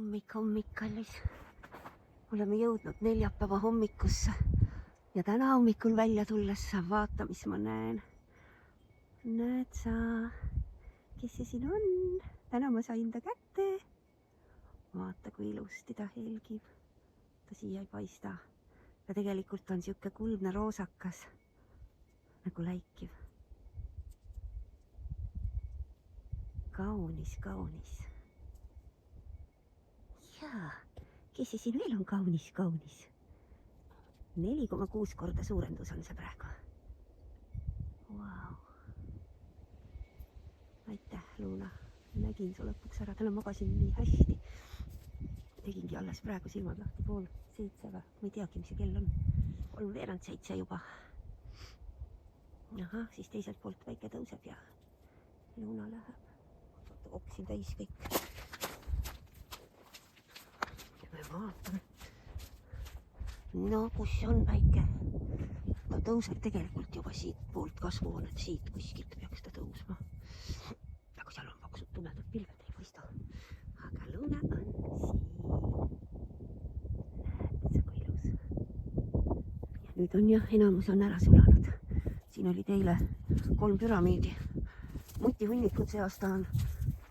Hommik, kallis. Oleme jõudnud neljapäeva hommikusse ja täna hommikul välja tulles saab vaata, mis ma näen. Näed sa, kes see siin on? Täna ma sain ta kätte. Vaata, kui ilusti ta helgib. Ta siia ei paista. Ja tegelikult on siuke kuldne roosakas, nagu läikiv. Kaunis. Jaa, kes see siin veel on kaunis? 4,6 korda suurendus on see praegu. Vau. Aitäh, Luuna. Nägin su lõpuks ära. Täna magasin nii hästi. Tegingi alles praegu silmad lahti 6:30 või? Ma ei teagi, mis see kell on. 6:45 juba. Ahah, siis teiselt poolt väike tõuseb ja Luuna läheb. Oksin täis kõik. Ja me vaatame. No, kus on väike? Ta tõuseb tegelikult juba siit poolt kasvuhoonet, siit kuskilt peaks ta tõusma. Aga seal on paksud tumedad pilved, ei paista. Aga Luuna on siin. Näed sa, kui ilus. Ja nüüd on jah, enamus on ära sulanud. Siin oli teile 3 püramiidi. Mutihunnikud see aasta on.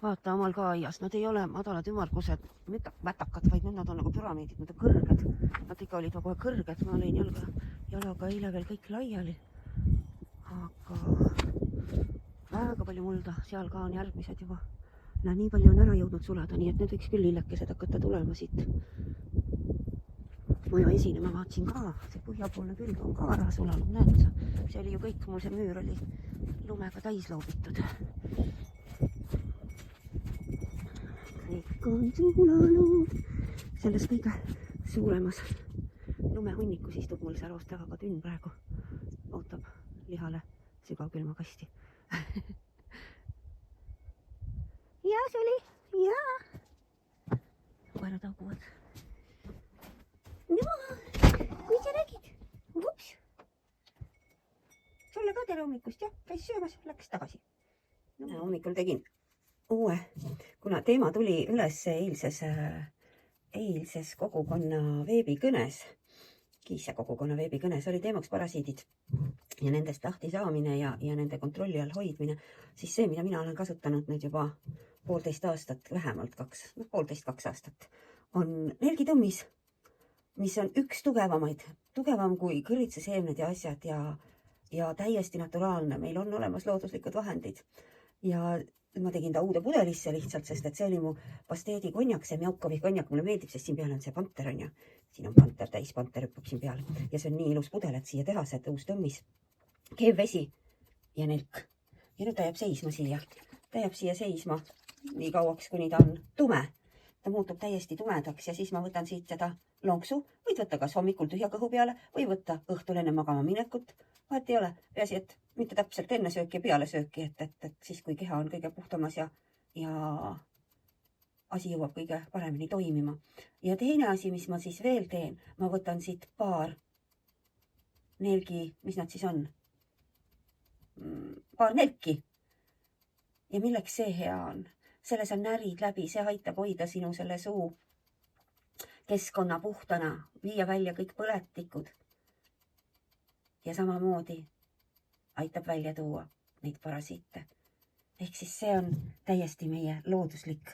Vaata omal ka aias. Nad ei ole madalad ümargused, mätakad, vaid nad on nagu püramiidid. Nad on kõrged. Nad ikka olid kohe kõrged. Ma olin jalaga eile veel kõik laiali. Aga väga palju mulda. Seal ka on järgmised juba. Nii palju on ära jõudnud sulada, nii et nüüd võiks küll lillekesed hakata tulema siit. Mõju esine ma vaatsin ka. See põhjapoolne külg on ka ära sulanud. Näed sa? See oli ju kõik, mul see müür oli lumega täis loobitud. Kõik on sulanud. Selles kõige suuremas lumehunnikus istub mul see roost väga tünn praegu. Ootab lihale sügavkülmakasti. Ja, Suli, ja. Koera tauguvad. No, kui sa räägid? Ups. Sulle ka tere hommikust, jah? Käis söömas, läks tagasi. No, hommikul tegin uue, kuna teema tuli üles eilses kogukonna veebikõnes. Kiisja kogukonna veebikõnes oli teemaks parasiidid ja nendest lahti saamine ja nende kontrolli all hoidmine. Siis see, mida mina olen kasutanud nüüd juba 1,5 aastat, vähemalt 1,5–2 aastat, on nelgitõmmis, mis on üks tugevamaid, tugevam kui kõrvitsaseemned ja asjad ja täiesti naturaalne. Meil on olemas looduslikud vahendid ja ma tegin ta uude pudelisse lihtsalt, sest et see oli mu pasteedi konjak, see Mjaukovi konjak, mulle meeldib, sest siin peal on see panter on ju. Siin on panter, täis panter hüppab siin peal ja see on nii ilus pudel, et siia teha see uus tõmmis, keevvesi ja nelk. Ja nüüd ta jääb seisma siia. Ta jääb siia seisma nii kauaks, kuni ta on tume. Ta muutub täiesti tumedaks ja siis ma võtan siit seda lonksu, võid võtta kas hommikul tühja kõhu peale või võtta õhtul enne magama minekut. Vahet ei ole, peaasi, et mitte täpselt enne sööki ja peale sööki, et siis, kui keha on kõige puhtamas ja asi jõuab kõige paremini toimima. Ja teine asi, mis ma siis veel teen, ma võtan siit paar nelgi, mis nad siis on? Paar nelki. Ja milleks see hea on? Selles on närid läbi, see aitab hoida sinu selle suu keskkonna puhtana, viia välja kõik põletikud. Ja samamoodi aitab välja tuua neid parasiite. Ehk siis see on täiesti meie looduslik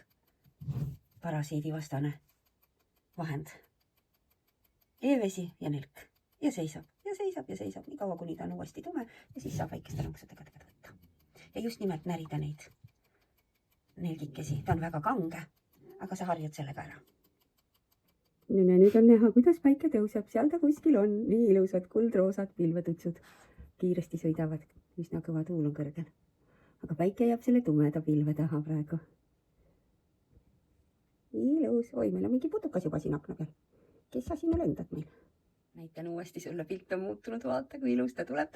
parasiidivastane vahend. Keevvesi ja nelk. Ja seisab, nii kaua, kuni ta on uuesti tume ja siis saab väikeste lonksudega võtta. Ja just nimelt närida neid nelgikesi. Ta on väga kange, aga sa harjud sellega ära. Nüüd on näha, kuidas päike tõuseb. Seal ta kuskil on nii ilusad kuldroosad pilvetutsud. Kiiresti sõidavad, üsna kõva tuul on kõrgel. Aga päike jääb selle tumeda pilve taha praegu. Ilus. Oi, meil on mingi putukas juba siin akna peal. Kes sa sinna lendad meil? Näitan uuesti sulle, pilt on muutunud. Vaata, kui ilus ta tuleb.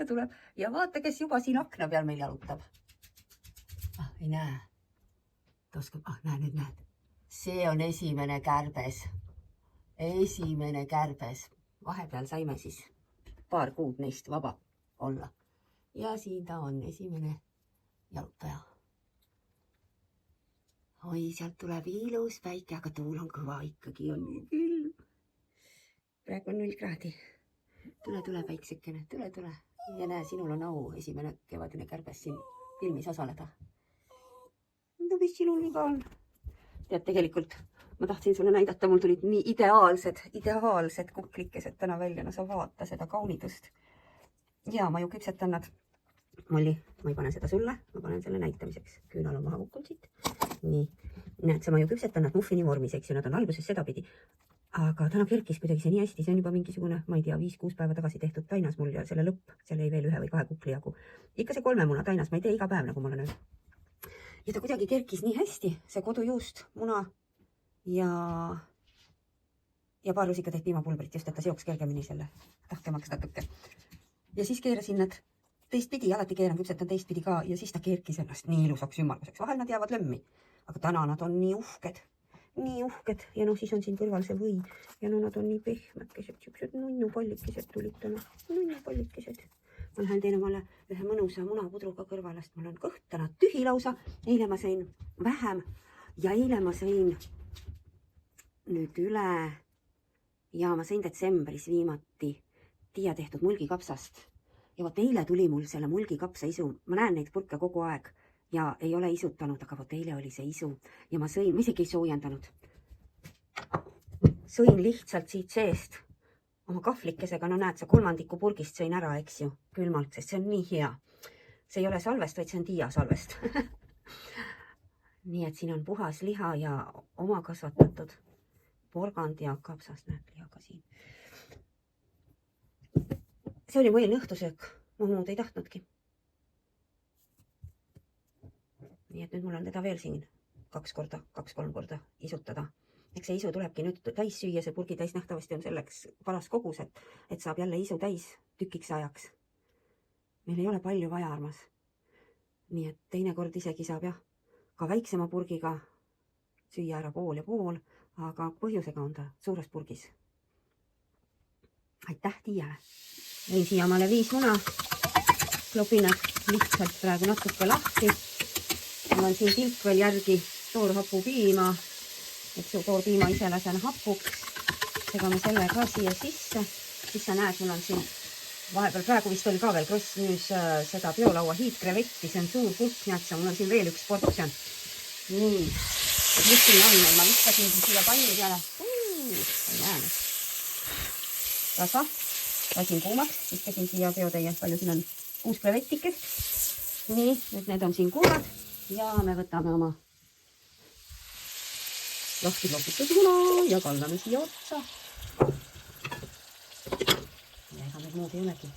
Ja vaata, kes juba siin akna peal meil jalutab. Ei näe. Näed. See on esimene kärbes. Vahepeal saime siis paar kuud neist vaba olla. Ja siin ta on esimene jalutaja. oi, sealt tuleb ilus päike, aga tuul on kõva ikkagi, on nii külm. Praegu on 0 kraadi. Tule päiksekene, tule. Ja näe, sinul on au esimene kevadine kärbes siin filmis osaleda. No mis sinul viga on? Tead, tegelikult ma tahtsin sulle näidata, mul tulid nii ideaalsed kuklikesed täna välja. No sa vaata seda kaunidust. Ja ma ju küpsetan nad. Molli, ma ei pane seda sulle, ma panen selle näitamiseks. Küünal on maha kukkunud siit. Nii, näed, sa ma ju küpsetan nad muffini vormis, eks ju, nad on alguses sedapidi. Aga täna kerkis kuidagi see nii hästi, see on juba mingisugune, ma ei tea, 5-6 päeva tagasi tehtud tainas mul ja selle lõpp, seal jäi veel 1 või 2 kukli jagu. Ikka see 3 muna tainas, ma ei tee iga päev, nagu ma olen öelnud. Ja ta kuidagi kerkis nii hästi, see kodujuust, muna ja paar rusikatäit piimapulbrit, just et ta seoks kergemini selle tahkemaks natuke. Ja siis keerasin nad teistpidi, alati keeran, küpsetan teistpidi ka ja siis ta keerkis ennast nii ilusaks ümmarguseks. Vahel nad jäävad lömmi, aga täna nad on nii uhked ja noh, siis on siin kõrval see või ja no nad on nii pehmekesed, siuksed nunnupallikesed tulid täna, nunnupallikesed. Ma lähen teen omale ühe mõnusa munapudruga kõrvalast, mul on kõht täna tühi lausa, eile ma sõin vähem ja eile ma sõin nüüd üle ja ma sõin detsembris viimati Tiia tehtud mulgikapsast ja vot eile tuli mul selle mulgikapsa isu, ma näen neid purke kogu aeg ja ei ole isutanud, aga vot eile oli see isu ja ma sõin, ma isegi ei soojendanud. Sõin lihtsalt siit seest oma kahvlikesega, no näed, sa 3 purgist sõin ära, eks ju, külmalt, sest see on nii hea. See ei ole salvest, vaid see on Tiia salvest. Nii et siin on puhas liha ja oma kasvatatud porgand ja kapsas, näed lihaga siin. See oli mu eelne õhtusöök, ma muud ei tahtnudki. Nii et nüüd mul on teda veel siin 2-3 korda isutada. Eks see isu tulebki nüüd täis süüa, see purgi täis nähtavasti on selleks paras kogus, et saab jälle isu täis tükiks ajaks. Meil ei ole palju vaja, armas. Nii et teinekord isegi saab jah, ka väiksema purgiga süüa ära pool ja pool, aga põhjusega on ta suures purgis. Aitäh Tiiale! Võin siia omale 5 muna, klopin nad lihtsalt praegu natuke lahti. Mul on siin tilk veel järgi toorhapu piima, et see toorpiima ise lasen hapuks. Segame selle ka siia sisse. Siis sa näed, mul on siin vahepeal praegu vist oli ka veel krossnüüs seda biolaua hiidkrevetti, see on suur pulk, näed, mul on siin veel 1 portsjon. Nii, võtsin all, ma viskasin siia panni peale. Ei näe. Rasva, lasin kuumaks, viskasin siia biotäie, palju siin on 6 krevetikest. Nii, nüüd need on siin kuumad. Ja me võtame oma lahti klopitud muna ja kallame siia otsa. Ja ega meil muud ei olegi.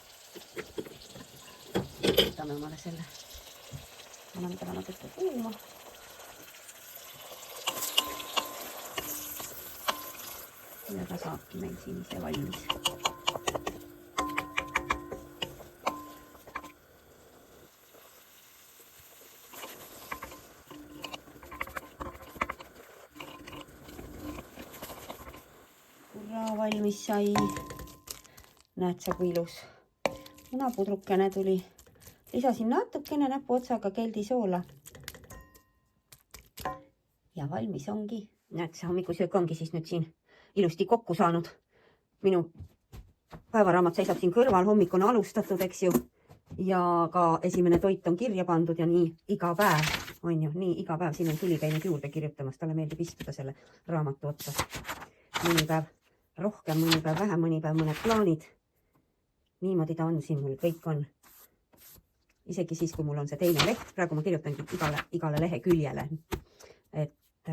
Võtame omale selle. Anname täna natuke kuuma. Ja ta saabki meil siin ise valmis. Valmis sai. Näed sa, kui ilus. Munapudrukene tuli. Lisasin natukene näpuotsaga keldisoola. Ja valmis ongi. Näed, see hommikusöök ongi siis nüüd siin ilusti kokku saanud. Minu päevaraamat seisab siin kõrval, hommik on alustatud, eks ju. Ja ka esimene toit on kirja pandud ja nii iga päev. On ju, nii iga päev. Siin on tuli käinud juurde kirjutamas. Talle meeldib istuda selle raamatu otsa. Mõni päev rohkem, mõni päev vähem, mõni päev mõned plaanid. Niimoodi ta on siin mul, kõik on. Isegi siis, kui mul on see teine leht, praegu ma kirjutangi igale lehe küljele. Et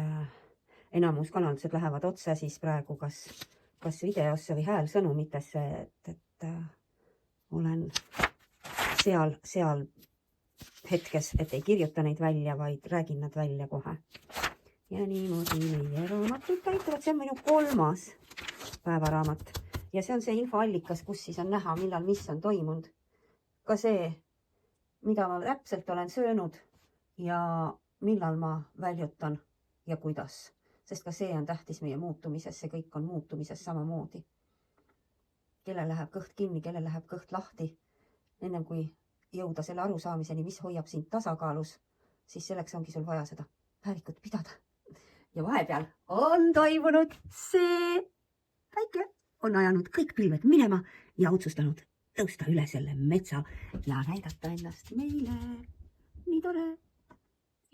enamus kanaldused lähevad otse siis praegu kas videosse või häälsõnumitesse, et olen seal hetkes, et ei kirjuta neid välja, vaid räägin nad välja kohe. Ja niimoodi meie raamatud täituvad, see on minu 3. päevaraamat. Ja see on see infoallikas, kus siis on näha, millal mis on toimunud. Ka see, mida ma täpselt olen söönud ja millal ma väljutan ja kuidas. Sest ka see on tähtis meie muutumises, see kõik on muutumises samamoodi. Kellel läheb kõht kinni, kellel läheb kõht lahti. Ennem kui jõuda selle arusaamiseni, mis hoiab sind tasakaalus, siis selleks ongi sul vaja seda päevikut pidada. ja vahepeal on toimunud see, päike on ajanud kõik pilved minema ja otsustanud tõusta üle selle metsa ja näidata ennast meile. Nii tore,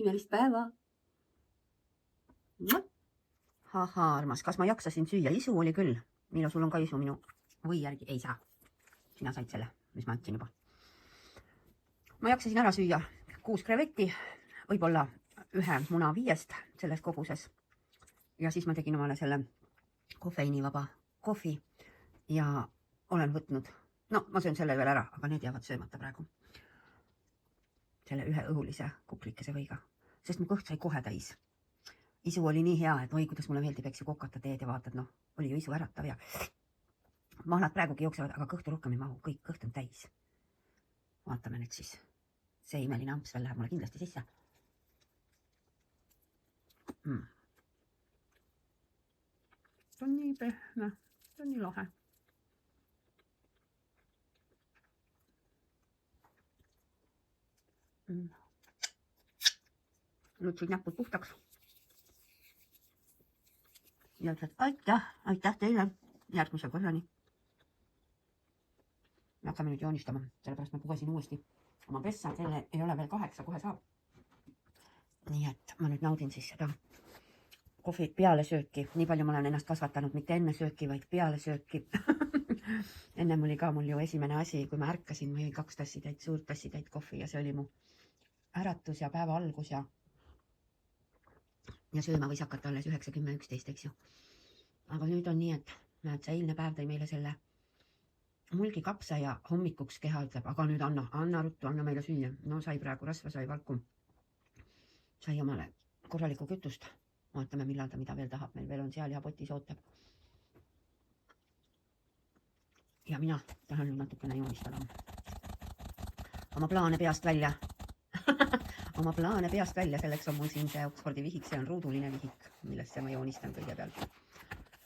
imelist päeva. Ahaa, armas, kas ma jaksasin süüa? Isu oli küll. Miilo, sul on ka isu minu või järgi? Ei saa. Sina said selle, mis ma andsin juba. Ma jaksasin ära süüa 6 krevetti, võib-olla 1 muna 5 selles koguses. Ja siis ma tegin omale selle kofeiinivaba kohvi ja olen võtnud, no ma söön selle veel ära, aga need jäävad söömata praegu. Selle 1 õhulise kuklikese võiga, sest mu kõht sai kohe täis. Isu oli nii hea, et oi, kuidas mulle meeldib, eks ju kokata teed ja vaatad, noh, oli ju isu äratav ja mahlad praegugi jooksevad, aga kõhtu rohkem ei mahu, kõik kõht on täis. Vaatame nüüd siis. See imeline amps veel läheb mulle kindlasti sisse. See on nii pehme, see on nii lahe. Nüüd siis näpud puhtaks. Ja ütles, aitäh teile järgmise korrani. Me hakkame nüüd joonistama, sellepärast ma pugesin uuesti oma pessa, selle ei ole veel 8, kohe saab. Nii et ma nüüd naudin siis seda kohvit peale sööki. Nii palju ma olen ennast kasvatanud, mitte enne sööki, vaid peale sööki. Ennem oli ka mul ju esimene asi, kui ma ärkasin, ma jõin 2 tassitäit, suurt tassitäit kohvi ja see oli mu äratus ja päeva algus ja sööma võis hakata alles 9, 10, 11, eks ju. Aga nüüd on nii, et näed, see eilne päev tõi meile selle mulgikapsa ja hommikuks keha ütleb, aga nüüd anna ruttu, anna meile süüa. No sai praegu rasva, sai valku. Sai omale korralikku kütust. Vaatame, millal ta mida veel tahab. Meil veel on seal ja potis ootab. Ja mina tahan nüüd natukene joonistada. Oma plaane peast välja. Oma plaane peast välja, selleks on mul siin see Oxfordi vihik, see on ruuduline vihik, millesse ma joonistan kõigepealt.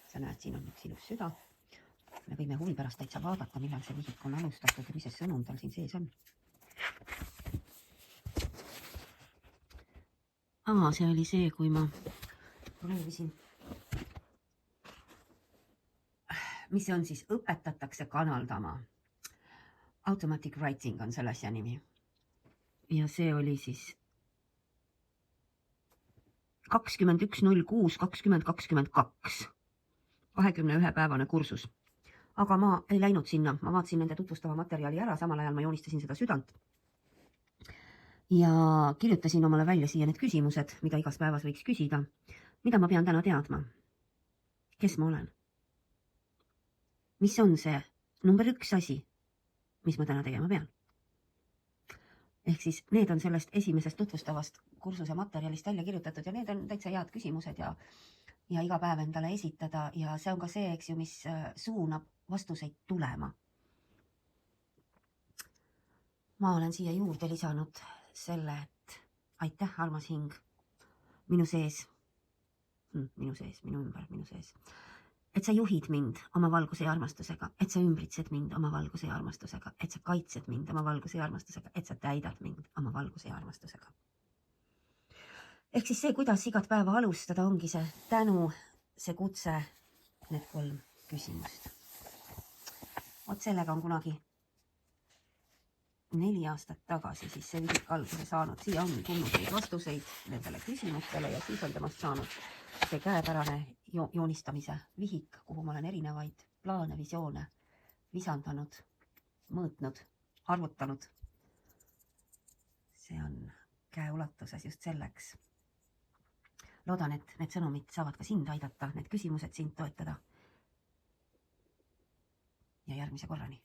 Sa näed, siin on üks ilus süda. Me võime huvi pärast täitsa vaadata, millal see vihik on alustatud ja mis see sõnum tal siin sees on. See oli see, kui ma proovisin. Mis see on siis? Õpetatakse kanaldama. Automatic writing on selle asja nimi. Ja see oli siis 21.06.2022. 21-päevane kursus. Aga ma ei läinud sinna, ma vaatasin nende tutvustava materjali ära, samal ajal ma joonistasin seda südant. Ja kirjutasin omale välja siia need küsimused, mida igas päevas võiks küsida. Mida ma pean täna teadma? Kes ma olen? Mis on see number 1 asi, mis ma täna tegema pean? Ehk siis need on sellest esimesest tutvustavast kursuse materjalist välja kirjutatud ja need on täitsa head küsimused ja iga päev endale esitada ja see on ka see, eks ju, mis suunab vastuseid tulema. Ma olen siia juurde lisanud selle, et aitäh, armas hing, minu sees, minu ümber, minu sees. Et sa juhid mind oma valguse ja armastusega, et sa ümbritsed mind oma valguse ja armastusega, et sa kaitsed mind oma valguse ja armastusega, et sa täidad mind oma valguse ja armastusega. Ehk siis see, kuidas igat päeva alustada, ongi see tänu, see kutse, need 3 küsimust. Vot sellega on kunagi 4 aastat tagasi siis see vihik alguse saanud. Siia on tulnud neid vastuseid nendele küsimustele ja siis on temast saanud see käepärane joonistamise vihik, kuhu ma olen erinevaid plaane, visioone visandanud, mõõtnud, arvutanud. See on käeulatuses just selleks. Loodan, et need sõnumid saavad ka sind aidata, need küsimused sind toetada. Ja järgmise korrani.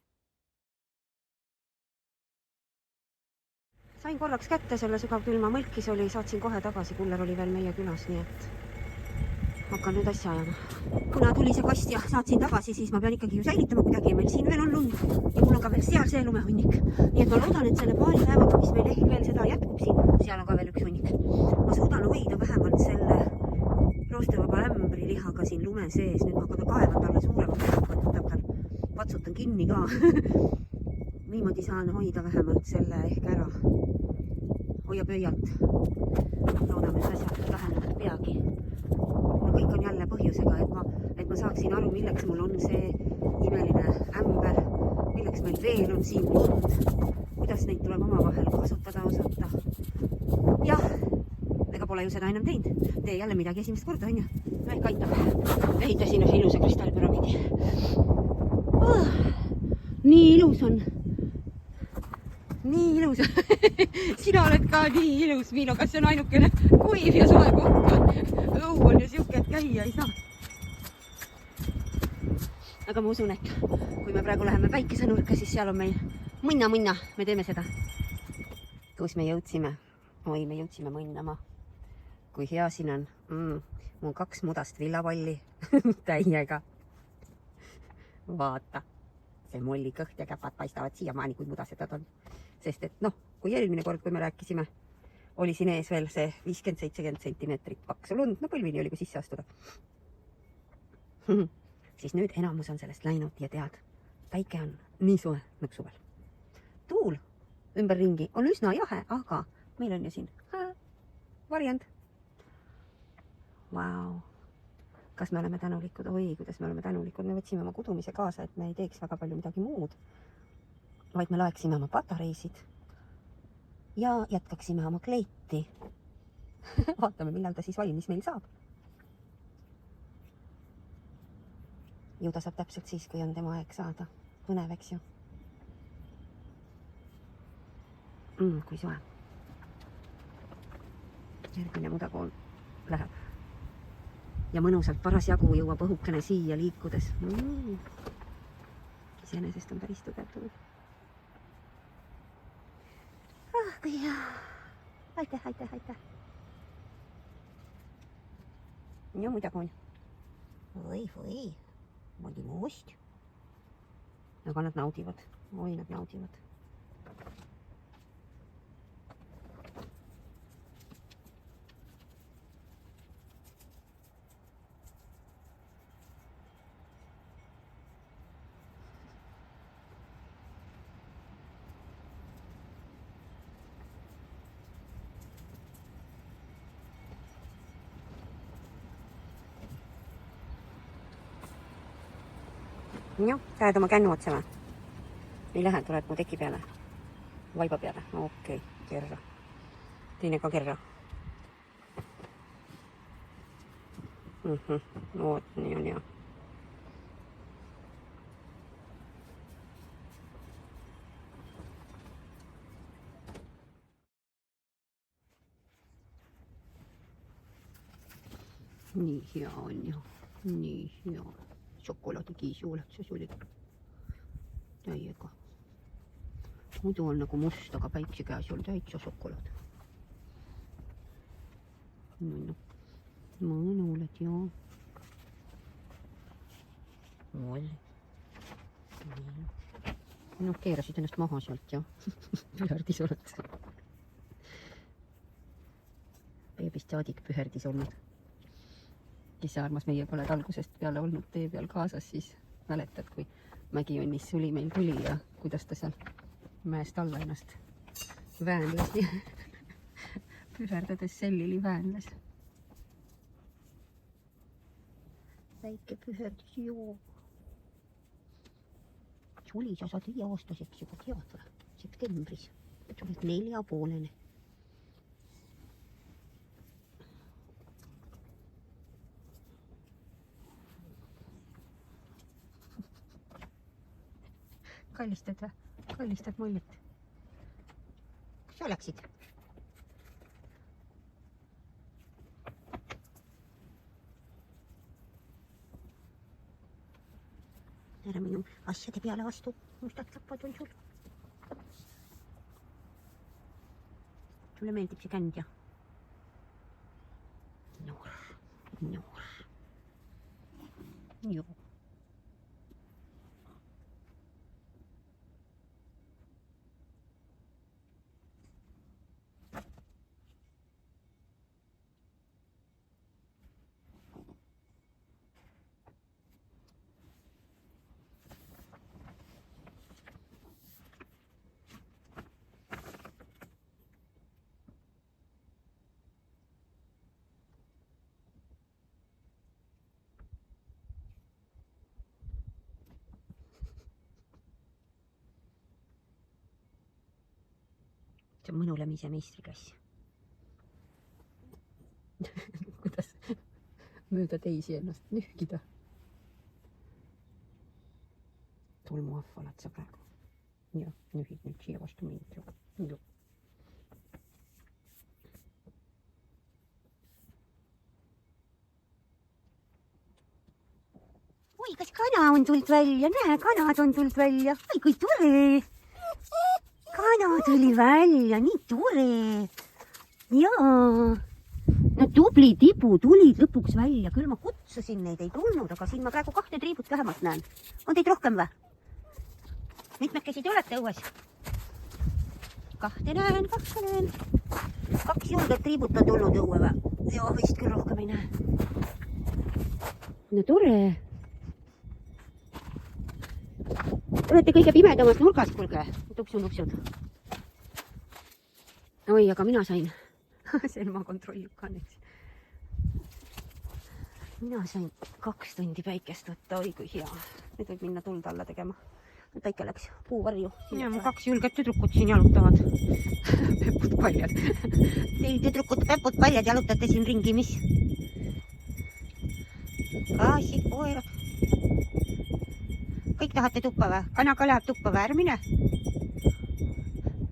Sain korraks kätte selle sügavkülma mõlkis oli, saatsin kohe tagasi, kuller oli veel meie külas, nii et hakkan nüüd asja ajama. Kuna tuli see kast ja saatsin tagasi, siis ma pean ikkagi ju säilitama kuidagi. Meil siin veel on lund ja mul on ka veel seal see lumehunnik. Nii et ma loodan, et selle paari päevaga, mis meil ehk veel seda jätkub siin, seal on ka veel üks hunnik. Ma suudan hoida vähemalt selle roostevaba ämbrilihaga siin lume sees. Nüüd ma hakkan kaevan talle suuremaks, patsutan kinni ka. Niimoodi saan hoida vähemalt selle ehk ära. hoiab öialt. Loodame, et asjad lähenevad peagi. No kõik on jälle põhjusega, et ma saaksin aru, milleks mul on see imeline ämber, milleks meil veel on siin lund, kuidas neid tuleb omavahel kasutada osata. Jah, ega pole ju seda ennem teinud. Tee jälle midagi esimest korda, on ju? No ehk aitab. Ehitasin ühe ilusa kristallpüramiidi. Nii ilus on. Nii ilus. Sina oled ka nii ilus, Miino, kas see on ainukene kuiv ja soe koht? Õu on ju siuke, et käia ei saa. Aga ma usun, et kui me praegu läheme päikesenurka, siis seal on meil mõnna, me teeme seda. Kus me jõudsime? Oi, me jõudsime mõnnama. Kui hea siin on. Mul 2 mudast villapalli täiega. Vaata, see molli kõht ja käpad paistavad siiamaani, kui mudasedad on. Sest et noh, kui eelmine kord, kui me rääkisime, oli siin ees veel see 50-70 sentimeetrit paksu lund, no põlvini oli, kui sisse astuda. Siis nüüd enamus on sellest läinud ja tead, päike on nii soe nagu suvel. Tuul ümberringi on üsna jahe, aga meil on ju siin variant. Vau, kas me oleme tänulikud? Oi, kuidas me oleme tänulikud. Me võtsime oma kudumise kaasa, et me ei teeks väga palju midagi muud, vaid me laeksime oma patareisid ja jätkaksime oma kleiti. Vaatame, millal ta siis valmis meil saab. Ju ta saab täpselt siis, kui on tema aeg saada. Põnev, eks ju? Kui soe. Järgmine mudakool läheb. Ja mõnusalt parasjagu jõuab õhukene siia liikudes. Iseenesest on päris tugev. Kui hea. Aitäh. Ja muidakoon. Oi. Mõni moost. Aga nad naudivad. Oi, nad naudivad. Jah, lähed oma kännu otsa või? Ei lähe, tuled mu teki peale? Vaiba peale? Okei, kerra. Teine ka kerra. Oot, nii on hea. Nii hea on ju. Nii hea. Šokolaadikiis juuletus oli täiega. Muidu on nagu must, aga päikse käes oli täitsa šokolaad. Mõnuled, joo. Noh, keerasid ennast maha sealt ja püherdis oled. Beebist saadik püherdis olnud. Kes sa armas meiega oled algusest peale olnud tee peal kaasas, siis mäletad, kui Mägi-Jonnis suli meil tuli ja kuidas ta seal mäest alla ennast väänles ja püherdades sellili väänles. Väike püherdis, joo. Suli, sa saad 5-aastaseks juba tead või? Septembris. Sa oled 4,5. Kallistad või? Kallistad mullit? Kus sa läksid? Ära minu asjade peale astu. Mustad lapad on sul. Sulle meeldib see känd ja? Noor. Joo. see on mõnulemise meistriklass. Kuidas mööda teisi ennast nühkida. Tolmuahv oled sa praegu. Ja, nühid nüüd siia vastu mind. Ju. Oi, kas kana on tulnud välja? Näe, kanad on tulnud välja. Oi, kui tore. Kana tuli välja, nii tore. Jaa. No tubli Tibu tulid lõpuks välja. Küll ma kutsusin neid, ei tulnud, aga siin ma praegu 2 triibut vähemalt näen. On teid rohkem või? Mitmekesi te olete õues? 2 näen. 2 julgelt triibut on tulnud õue või? Joo, vist küll rohkem ei näe. No tore. Olete kõige pimedamas nurgas, kuulge. Tupsu-nupsud. Oi, aga mina sain. Selma kontrollib ka nüüd. Mina sain 2 tundi päikest võtta. Oi, kui hea. Nüüd võib minna tuld alla tegema. Päike läks puuvarju. Ja mu 2 julget tüdrukut siin jalutavad. Pepud paljad. Teil tüdrukut pepud paljad jalutate siin ringi, mis? Kaasid, koerad. Kõik tahate tuppa või? Kanaga läheb tuppa või? Ära mine.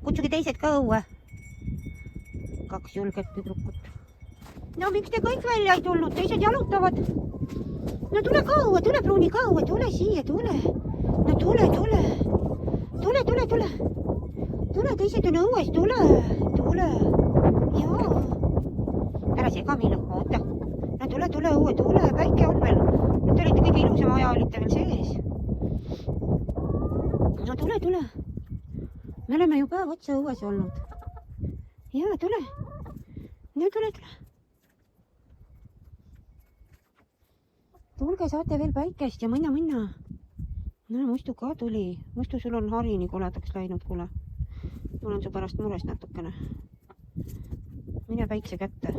Kutsuge teised ka õue. 2 julget tüdrukut. No miks te kõik välja ei tulnud? Teised jalutavad. No tule ka õue, tule pruuni ka õue, tule siia, tule. No tule. Tule, teised on õues, tule. Jaa. Ära sega minu, oota. No tule õue, tule, päike on veel. No te olite kõige ilusam aja, olite veel sees. No tule. Me oleme ju päev otsa õues olnud. Jaa, tule. No tule. Tulge, saate veel päikest ja minna. No Mustu ka tuli. Mustu, sul on hari nii koledaks läinud, kuule. Ma olen su pärast mures natukene. Mine päikse kätte.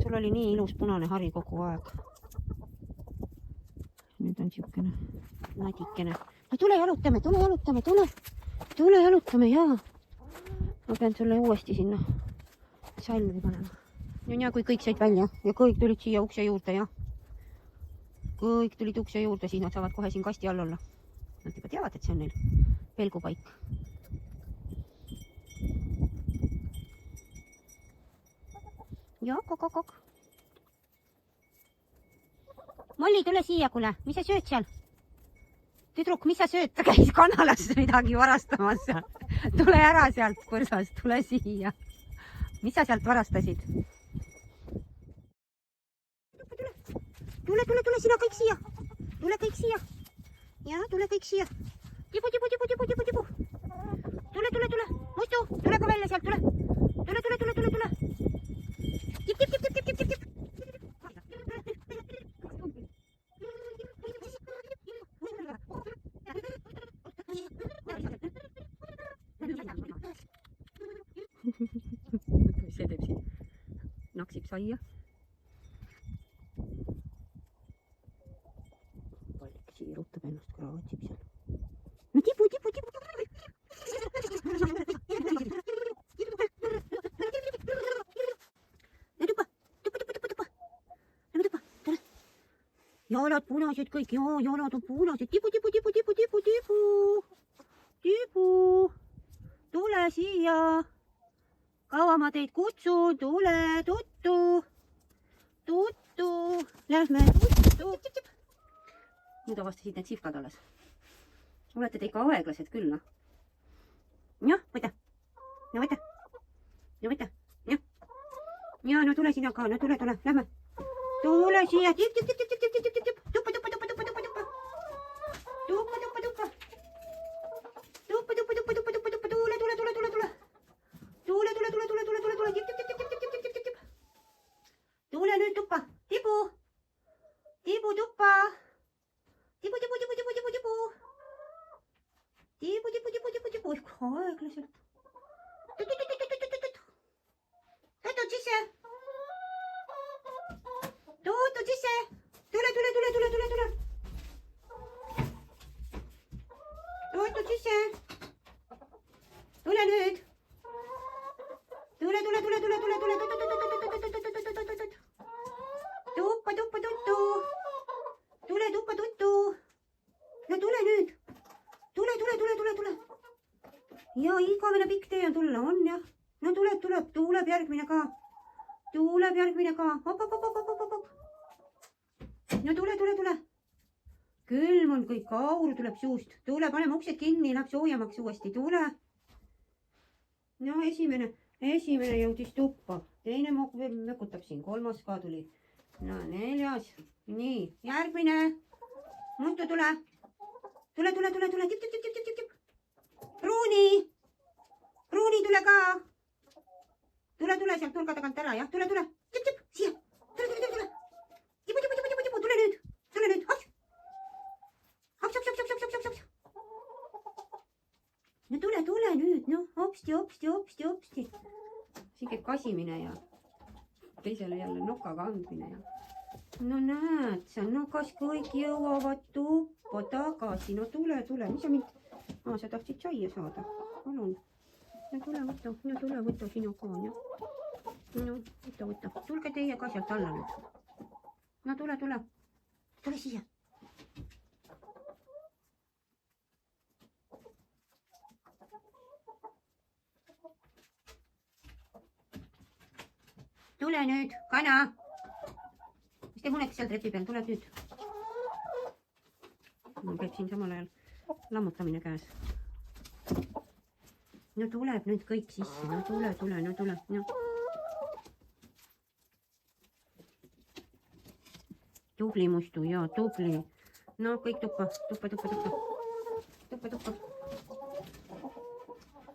Sul oli nii ilus punane hari kogu aeg. Nüüd on siukene nadikene. No tule jalutame. Tule jalutame, jaa. Ma pean sulle uuesti sinna salvi panema. Ja kui kõik said välja ja kõik tulid siia ukse juurde, jah. Kõik tulid ukse juurde, siis nad saavad kohe siin kasti all olla. Nad juba teavad, et see on neil pelgupaik. Ja, kok. Molli, tule siia, kuule. Mis sa sööd seal? Tüdruk, mis sa sööd? Ta käis kanalasse midagi varastamas. Tule ära sealt põrsast, tule siia. Mis sa sealt varastasid? Tule, sina kõik siia. Tule kõik siia. Jaa, tule kõik siia. Tibu. Tule. Mustu, tule ka välja sealt, tule. Tule. Tip. Mis see teeb siin? Naksib saia. Sirutab ennast kraatsib seal. No tibu. No tuppa. Tule. Jalad punased kõik, jalad on punased. Tibu. Tule siia. Kaua ma teid kutsun, tule, tuttu. Lähme tuttu. Nüüd avastasid need sihkad alles. Olete te ikka aeglased küll, noh. Jah, võta. Ja, no tule sina ka, no tule, lähme. Tule siia, tip. Tuppa. Tule nüüd tuppa, tibu tuppa. Tibu. Aeglaselt. Totud sisse. Tule. Totud sisse. Tule nüüd. kaamine pikk tee on tulla, on jah. No tuleb järgmine ka. Tuleb järgmine ka. Op. No tule. Külm on kõik, auru tuleb suust. Tule, paneme uksed kinni, läheb soojamaks uuesti. Tule. No esimene jõudis tuppa. Teine mökutab siin, kolmas ka tuli. No 4. Nii, järgmine. Muidu tule. Tule. Tip. Pruuni, tule ka. Tule sealt nurga tagant ära, jah. Tule. Tip, siia. Tule. Tipu. Tule nüüd. Hops. No tule nüüd, noh. Hopsti. Siin käib kasimine ja teisele jälle nokaga andmine ja. No näed sa, no kas kõik jõuavad tuppa tagasi? No tule. Mis sa mind... Sa tahtsid saia saada. Palun. No tule võta sinu ka, jah. No, võta. Tulge teie ka sealt alla nüüd. No tule. Tule siia. Tule nüüd, kana. Mis te huneks seal trepi peal? Tuleb nüüd. Mul käib siin samal ajal lammutamine käes. No tuleb nüüd kõik sisse. No tule. No. Tubli mustu, jaa, tubli. No kõik tuppa.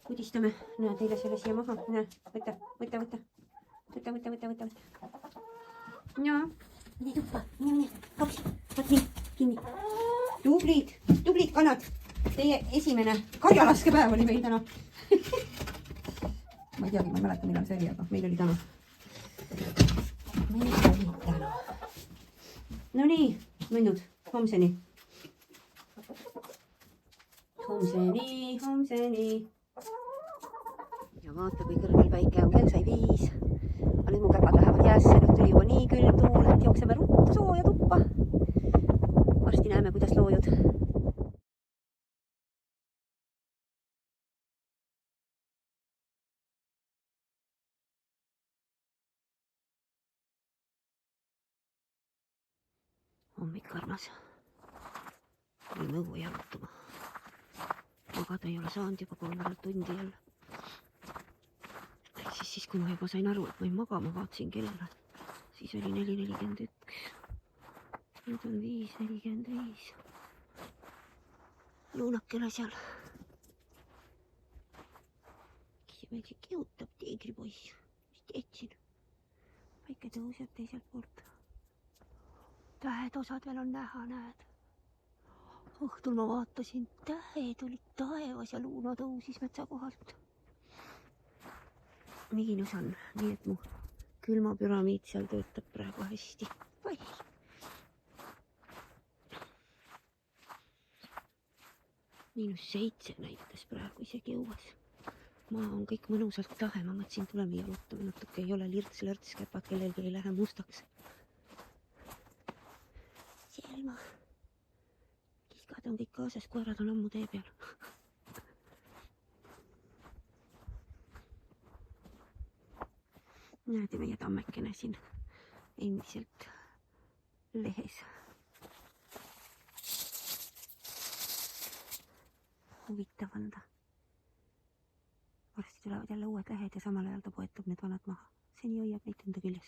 Pudistame. Näe, teile selle siia maha. Näe, võta. No, nii tuppa. Mine. Hops. Võt nii, kinni. Tublid kanad. Teie esimene karjalaskepäev oli meil täna. Ma ei teagi, ma ei mäleta, millal see oli, aga meil oli täna. No nii, mõnnud. Homseni. Ja vaata, kui kõrgel päike on, kell sai 5. Aga nüüd mu käpad lähevad jäässe, nüüd tuli juba nii külm tuul, et jookseme ruttu sooja tuppa. Varsti näeme, kuidas loojud. Hommik armas. Tulime õue jalutama. Magada ei ole saanud juba 3 tundi jälle. Siis kui ma juba sain aru, et ma ei magama, vaatasin kella. Siis oli 4:41. Nüüd on 5:45. Luunakene seal. Meil see kihutab tiigripoiss. Mis teed siin? Päike tõuseb teiselt poolt. Tähed osad veel on näha, näed. Õhtul ma vaatasin, tähed olid taevas ja luuna tõusis metsa kohalt. Miinus on, nii et mu külmapüramiid seal töötab praegu hästi. -7 näitas praegu isegi õues. Maa on kõik mõnusalt tahe, ma mõtlesin, tuleme jalutame natuke, ei ole lirts-lörts, käpad kellelgi ei lähe mustaks. Selma. Kiskad on kõik kaasas, koerad on ammu tee peal. Näete meie tammekene siin endiselt lehes. Huvitav on ta. Varsti tulevad jälle uued lehed ja samal ajal ta poetab need vanad maha. Seni hoiab neid enda küljes.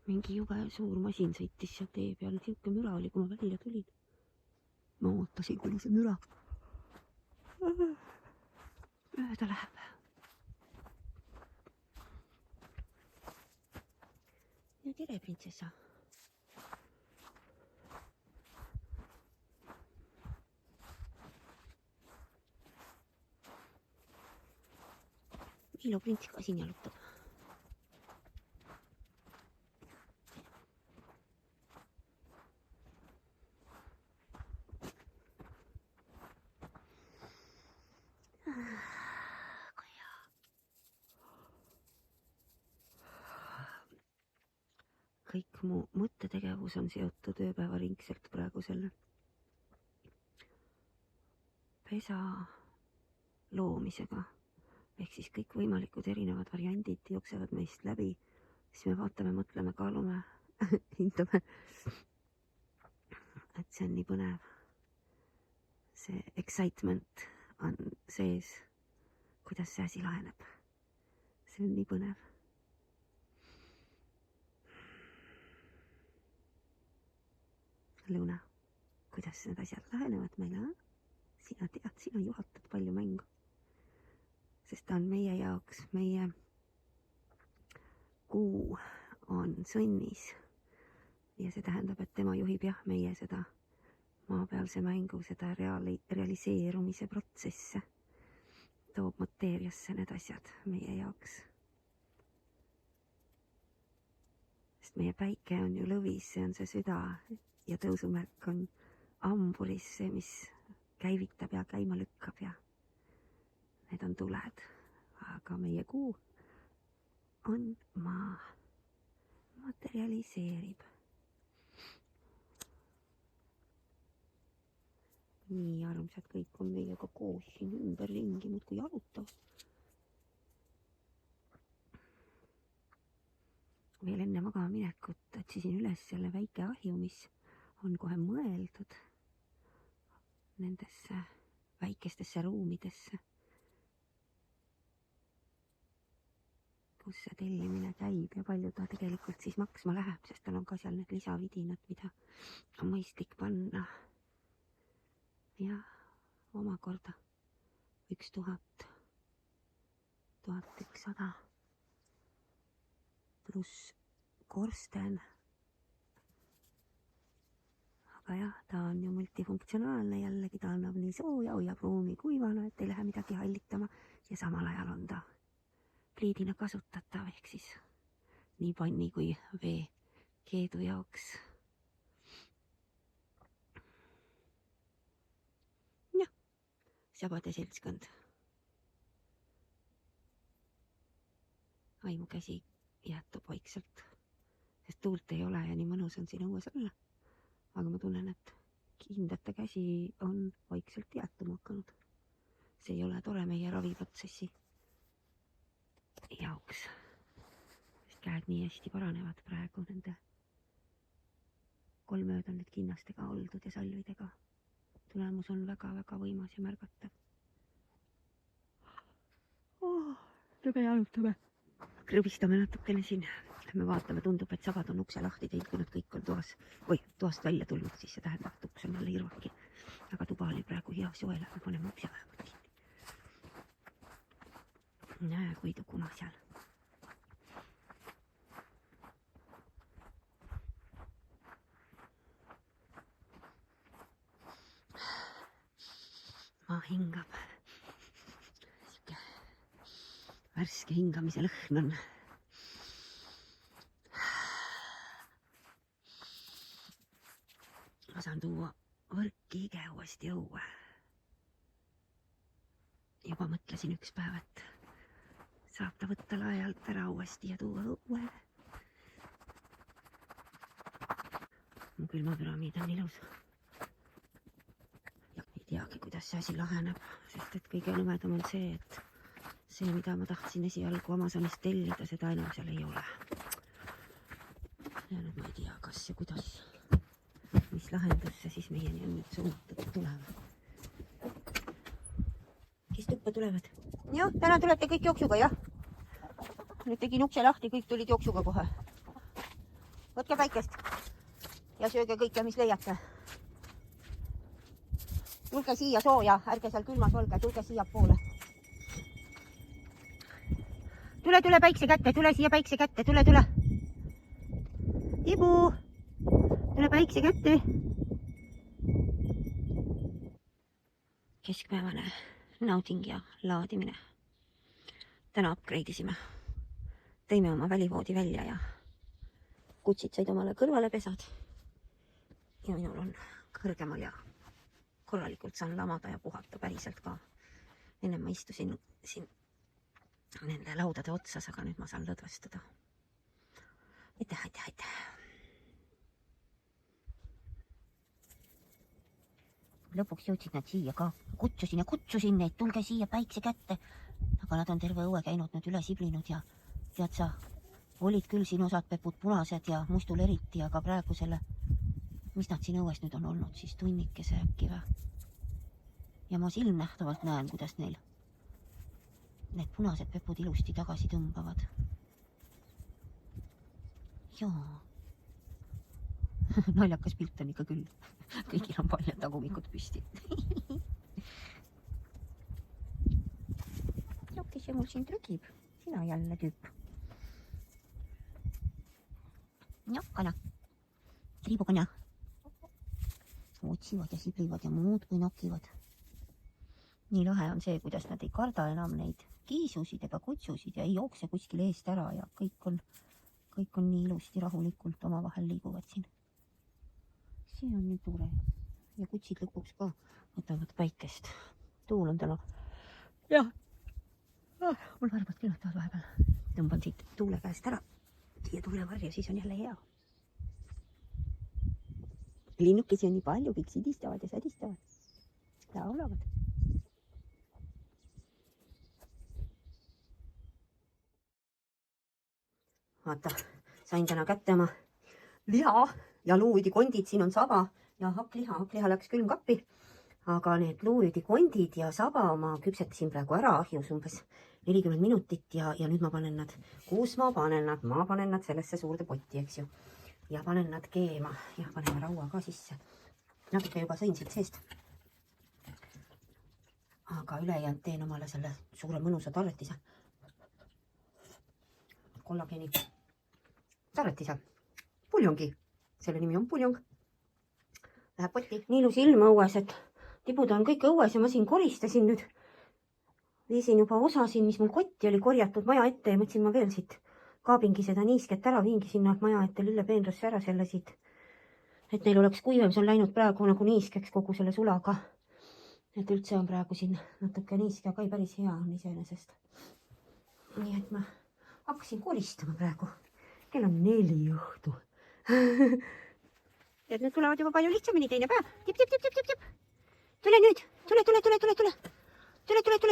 Mingi jube suur masin sõitis seal tee peal. Siuke müra oli, kui ma välja tulin. Ma ootasin, kuni see müra mööda läheb. Ja tere, printsessa. Miilo prints ka siin jalutab. Kõik mu mõttetegevus on seotud ööpäevaringselt praegu selle pesa loomisega. Ehk siis kõikvõimalikud erinevad variandid jooksevad meist läbi, siis me vaatame, mõtleme, kaalume, hindame. Et see on nii põnev. See excitement on sees, kuidas see asi laheneb. See on nii põnev. Lõuna, kuidas need asjad lahenevad meile? Sina tead, sina juhatad palju mängu. Sest ta on meie jaoks, meie kuu on sõnnis. Ja see tähendab, et tema juhib jah meie seda maapealse mängu, seda realiseerumise protsesse. Toob mateeriasse need asjad meie jaoks. Sest meie päike on ju lõvis, see on see süda ja tõusumärk on amburis, see, mis käivitab ja käima lükkab ja need on tuled. Aga meie kuu on maa, materialiseerib. Nii armsad kõik on meiega koos siin ümberringi muudkui jalutav. Veel enne magamaminekut otsisin üles selle väike ahju, mis on kohe mõeldud nendesse väikestesse ruumidesse, kus see tellimine käib ja palju ta tegelikult siis maksma läheb, sest tal on ka seal need lisavidinad, mida on mõistlik panna. Ja omakorda 1000, 1100 pluss korsten. Aga jah, ta on ju multifunktsionaalne jällegi, ta annab nii sooja, hoiab ruumi kuivana, et ei lähe midagi hallitama ja samal ajal on ta pliidina kasutatav, ehk siis nii panni kui veekeedu jaoks. Jah, sabade seltskond. Aimukäsi jätub vaikselt, sest tuult ei ole ja nii mõnus on siin õues olla. Aga ma tunnen, et kindlate käsi on vaikselt jätuma hakanud. See ei ole tore meie raviprotsessi jaoks. Sest käed nii hästi paranevad praegu nende 3 ööd on nüüd kinnastega oldud ja salvidega. Tulemus on väga-väga võimas ja märgatav. Lähme jalutame. Krõbistame natukene siin. Lähme vaatame, tundub, et sabad on ukse lahti teinud, kui nad kõik on toast välja tulnud, siis see tähendab, et uks on jälle irvaki. Aga tuba oli praegu hea soe, lähme paneme ukse vähemalt kinni. Näe, kui tukuna seal. Maa hingab. Siuke värske hingamise lõhn on. Ma saan tuua võrkkiige uuesti õue. Juba mõtlesin üks päev, et saab ta võtta lae alt ära uuesti ja tuua õue. Mu külmapüramiid on ilus. Ja ei teagi, kuidas see asi laheneb, sest et kõige nõmedam on see, et see, mida ma tahtsin esialgu Amazonist tellida, seda enam seal ei ole. Ja nüüd ma ei tea, kas ja kuidas, mis lahendusse siis meieni on nüüd suunatud tulema. Kes tuppa tulevad? Jah, täna tulete kõik jooksuga, jah? Nüüd tegin ukse lahti, kõik tulid jooksuga kohe. Võtke päikest ja sööge kõike, mis leiate. Tulge siia sooja, ärge seal külmas olge, tulge siia poole. Tule päikse kätte, tule siia päikse kätte, tule. Ibu, tule päikse kätte. Keskpäevane nauding ja laadimine. Täna upgrade isime. Tõime oma välivoodi välja ja kutsid said omale kõrvale pesad. Ja minul on kõrgemal ja korralikult saan lamada ja puhata päriselt ka. Enne ma istusin siin nende laudade otsas, aga nüüd ma saan lõdvestuda. Aitäh. lõpuks jõudsid nad siia ka. Kutsusin neid, tulge siia päikse kätte. Aga nad on terve õue käinud nüüd üle siblinud ja tead sa, olid küll siin osad pepud punased ja mustul eriti, aga praegu selle, mis nad siin õues nüüd on olnud, siis tunnikese äkki või. Ja ma silmnähtavalt näen, kuidas neil need punased pepud ilusti tagasi tõmbavad. Jaa. Naljakas pilt on ikka küll. Kõigil on paljad tagumikud püsti. Kes see mul siin trügib? Sina jälle tüüp. Kana. Triibukana. Otsivad ja siblivad ja muud kui nokivad. Nii lahe on see, kuidas nad ei karda enam neid kiisusid ega kutsusid ja ei jookse kuskil eest ära ja kõik on nii ilusti rahulikult omavahel liiguvad siin. See on nii tore. Ja kutsid lõpuks ka võtavad päikest. Tuul on täna. Jah. Mul varbad külmutavad vahepeal. Tõmban siit tuule käest ära. Siia tuulevarju, siis on jälle hea. Linnukesi on nii palju, kõik sidistavad ja sädistavad. Laulavad. Vaata, sain täna kätte oma liha ja luuüdikondid. Siin on saba ja hakkliha. Hakkliha läks külmkappi. Aga need luuüdikondid ja saba ma küpsetasin praegu ära ahjus umbes 40 minutit ja nüüd ma panen nad, kus ma panen nad? Ma panen nad sellesse suurde potti, eks ju. Ja panen nad keema ja paneme raua ka sisse. Natuke juba sõin siit seest. Aga ülejäänud teen omale selle suure mõnusa tarretise. Kollageeni tarretise. Puljongi. Selle nimi on puljong. Läheb potti. Nii ilus ilm õues, et tibud on kõik õues ja ma siin koristasin nüüd. Viisin juba osasin, mis mul kotti oli korjatud maja ette ja mõtlesin ma veel siit kaabingi seda niisket ära, viingi sinna maja ette lillepeenrusse ära selle siit. Et neil oleks kuivem, see on läinud praegu nagu niiskeks kogu selle sulaga. Et üldse on praegu siin natuke niiske, aga ei päris hea on iseenesest. Nii et ma hakkasin koristama praegu. Kell on 4 õhtu. Et need tulevad juba palju lihtsamini teine päev. Tip. Tule nüüd, tule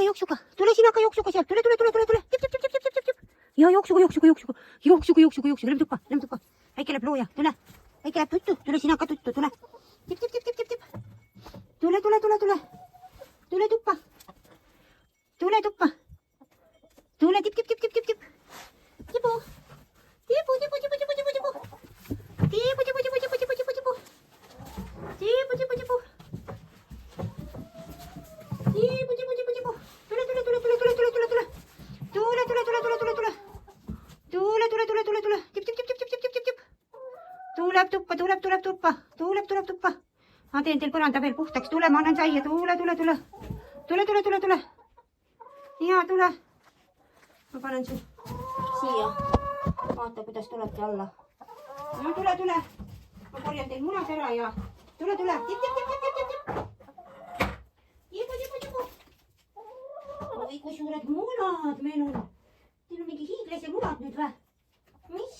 jooksuga. Tule sina ka jooksuga sealt. Tule. Tip. Ja jooksuga. Lämm tuppa. Väike läheb looja. Tule. Väike läheb tuttu. Tule sina ka tuttu. Tule. Tip. Tule. Tule tuppa. Tule tuppa. Tule tip. Tipu. Tuleb tuppa. Ma teen teil põranda veel puhtaks. Tule, ma annan saia. Tule. Ja tule. Ma panen su siia. Vaata, kuidas tulete alla. No tule. Ma korjan teil munad ära ja tule. Tip. Tipu. Oi, kui suured munad meil on. Teil on mingi hiiglase munad nüüd või? Mis?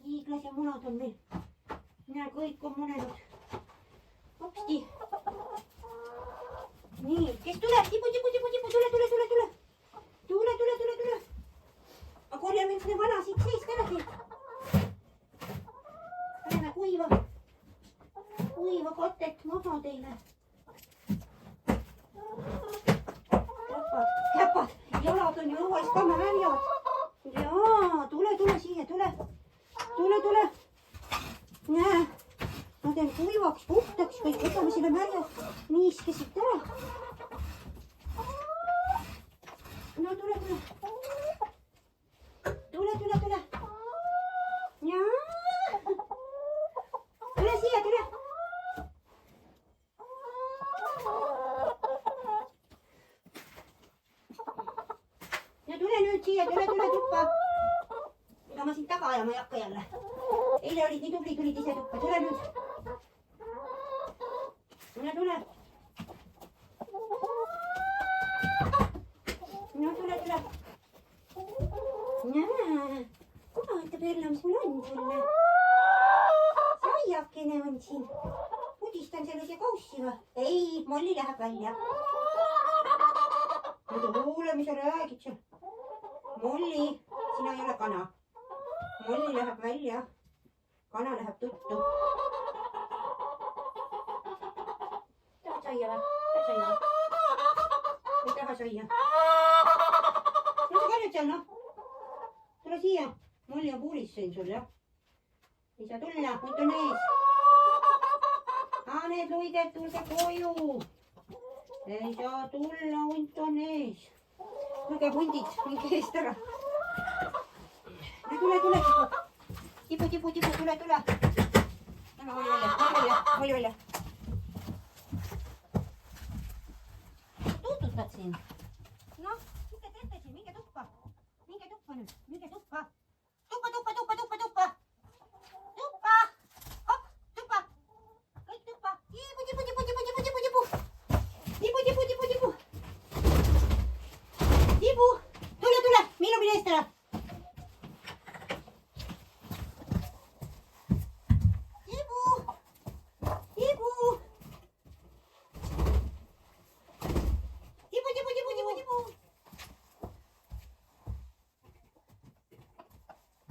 Hiiglase munad on meil. Näe, kõik on munenud. Hopsti. Nii, kes tuleb? Tipu. Tule. Ma korjan veel selle vana siit seest ära teil. Paneme kuiva katet maha teile. Käpad, jalad on ju õues ka märjad. Jaa, tule siia, tule. Näe, ma teen kuivaks, puhtaks, kõik võtame selle märja niiske siit ära. No tule. Jaa. Tule siia. Ja tule nüüd siia, tule tuppa. Ega ma siin taga ajama ei hakka jälle. Eile olid nii tubli, tulid ise tuppa. Tule nüüd. Tule. No tule. Näe, vaata Perla, mis mul on sulle. Saiakene on siin. Pudistan Molli läheb välja. Kuule, mis sa räägid seal? Molli, sina ei ole kana. Molli läheb välja. Kana läheb tuttu. Tahad saia või? Tahad saia või? Ei taha saia. Tule sa ka nüüd seal, noh. Tule siia. Molli on puulis siin sul, jah. Ei saa tulla, hunt on ees. Need luiged, tulge koju. Ei saa tulla, hunt on ees. Tulge hundid, minge eest ära. Tule. Tipu, tule. Lähme Molli välja. Tututad siin. Noh, mikä teete siin, minge tuppa nüüd, minge tuppa. Tuppa. Hop, tuppa. Kõik tuppa. Tipu. Tipu, tule, Miilo, mine eest ära.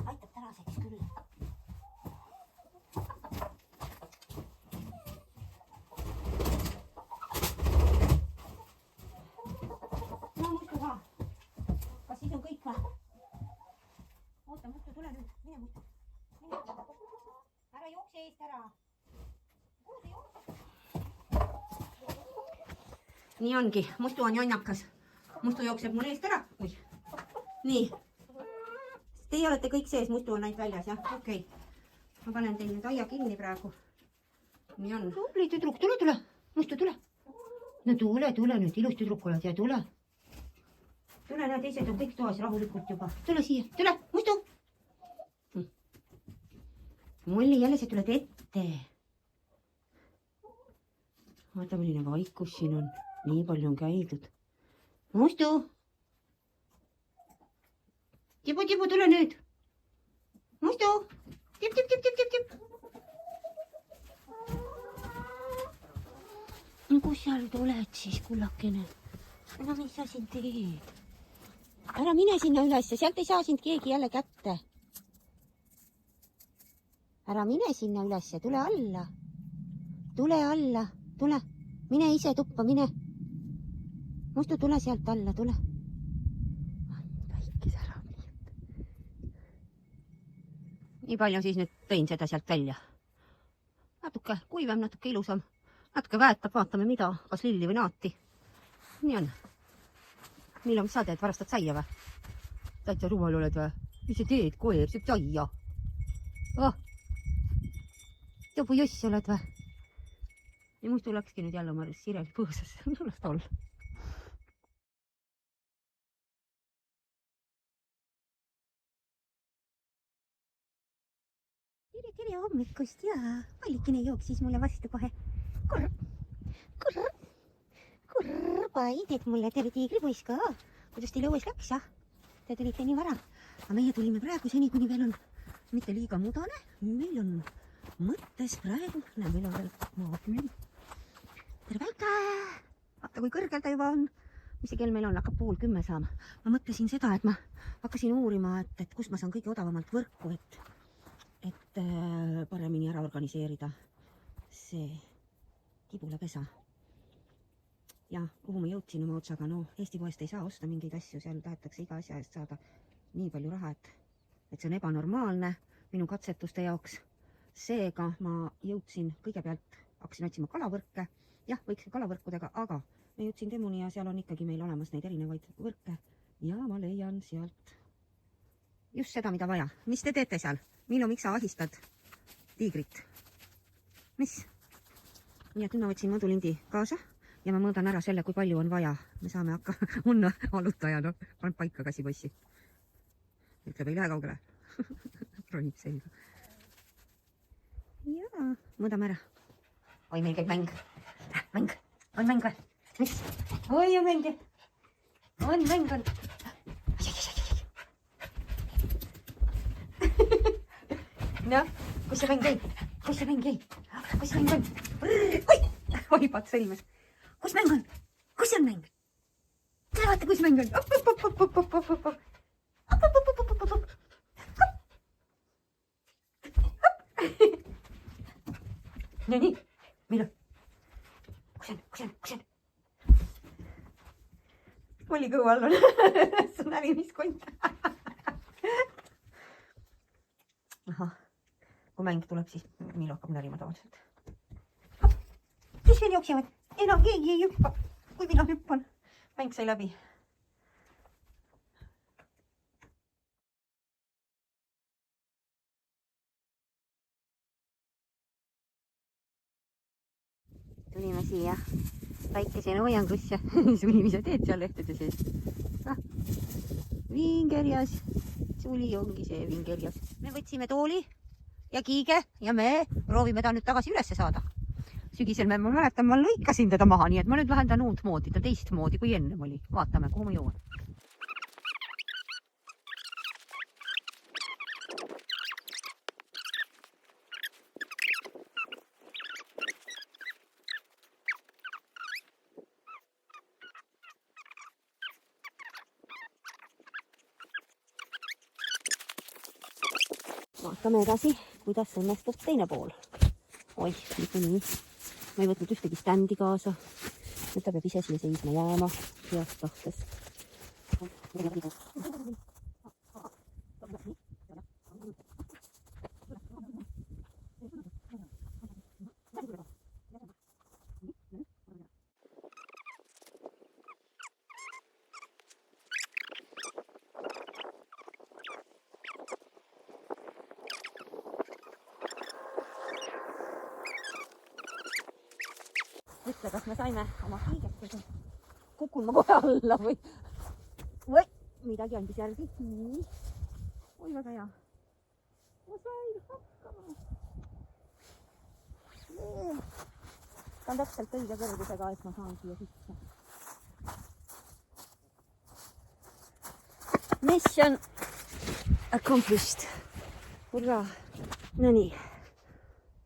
Aitab tänaseks küll. No Mustu ka. Kas siis on kõik või? Oota, Mustu, tule nüüd. Mine Mustu. Ära jookse eest ära. Kuhu sa jooksed? Nii ongi. Mustu on jonnakas. Mustu jookseb mul eest ära. Nii. Teie olete kõik sees, Mustu on ainult väljas, jah? Okei. Ma panen teil nüüd aia kinni praegu. Nii on. Tubli tüdruk, tule. Mustu, tule. No tule nüüd, ilus tüdruk oled ja tule. Tule, näe, teised on kõik toas rahulikult juba. Tule siia, tule, Mustu. Molli, jälle sa tuled ette. Vaata, milline vaikus siin on. Nii palju on käidud. Mustu. Tipu, tule nüüd. Mustu. Tip. No kus sa oled siis, kullakene? No mis sa siin teed? Ära mine sinna ülesse, sealt ei saa sind keegi jälle kätte. Ära mine sinna ülesse, tule alla. Tule. Mine ise tuppa, mine. Mustu, tule sealt alla, tule. Väikes ära. Nii palju siis nüüd tõin seda sealt välja. Natuke kuivem, natuke ilusam. Natuke väetab, vaatame mida, kas lilli või naati. Nii on. Miilo, mis sa teed, varastad saia või? Täitsa rumal oled või? Mis sa teed, koer, sööb saia? Jobu joss oled või? Ja Mustu läkski nüüd jälle oma Sireli põõsasse. Las ta olla. Tere hommikust ja Mallikene jooksis mulle vastu kohe. Kurba, teed mulle tere tiigripoiss ka. Kuidas teil õues läks, jah? Te tulite nii vara. Aga meie tulime praegu seni, kuni veel on mitte liiga mudane. Meil on mõttes praegu. Näe, meil on veel maakümne. Tere päike! Vaata, kui kõrgel ta juba on. Mis see kell meil on? Hakkab 9:30 saama. Ma mõtlesin seda, et ma hakkasin uurima, et kus ma saan kõige odavamalt võrku, et paremini ära organiseerida see tibulapesa. Ja kuhu ma jõudsin oma otsaga, no Eesti poest ei saa osta mingeid asju, seal tahetakse iga asja eest saada nii palju raha, et see on ebanormaalne minu katsetuste jaoks. Seega ma jõudsin kõigepealt, hakkasin otsima kalavõrke, jah, võiks ka kalavõrkudega, aga ma jõudsin Temuni ja seal on ikkagi meil olemas neid erinevaid võrke ja ma leian sealt just seda, mida vaja. Mis te teete seal? Miilo, miks sa ahistad tiigrit? Mis? Nii et nüüd ma võtsin mõõdulindi kaasa ja ma mõõdan ära selle, kui palju on vaja. Me saame hakka unna alutajana. Paneb paika kassipoissi. Ütleb, ei lähe kaugele. Ronib selga. Jaa, mõõdame ära. Oi, meil käib mäng. Mäng. On mäng või? Mis? Oi, on mäng. On mäng on. Noh, kus see mäng jäi? Kus see mäng jäi? Kus see mäng on? Oi, pats sõlmes. kus mäng on? Kus on mäng? Tule vaata, kus mäng on. No nii, Milo. Kus on? Oli kõhu all on. See on närimiskond. Ahah, kui mäng tuleb, siis Milo hakkab närima tavaliselt. Kes veel jooksevad? Enam keegi ei hüppa, kui mina hüppan. Mäng sai läbi. Tulime siia väikese hoiangusse. Suli, mis sa teed seal lehtede sees? Vingerjas. Suli ongi see Vingerjas. Me võtsime tooli ja kiige ja me proovime ta nüüd tagasi ülesse saada. Sügisel ma mäletan, ma lõikasin teda maha, nii et ma nüüd lähendan uut moodi, ta teistmoodi kui ennem oli. Vaatame, kuhu ma jõuan. Vaatame edasi, kuidas õnnestus teine pool. Oih, mitte nii. Ma ei võtnud ühtegi standi kaasa. Nüüd ta peab ise siia seisma jääma heast tahtes. Ütle, kas me saime oma kiiget, kukun ma kohe alla või midagi andis järgi. Nii. Oi, väga hea. Ma sain hakkama. Ta on täpselt õige kõrgusega, et ma saan siia sisse. Mission accomplished. Hurraa. No nii.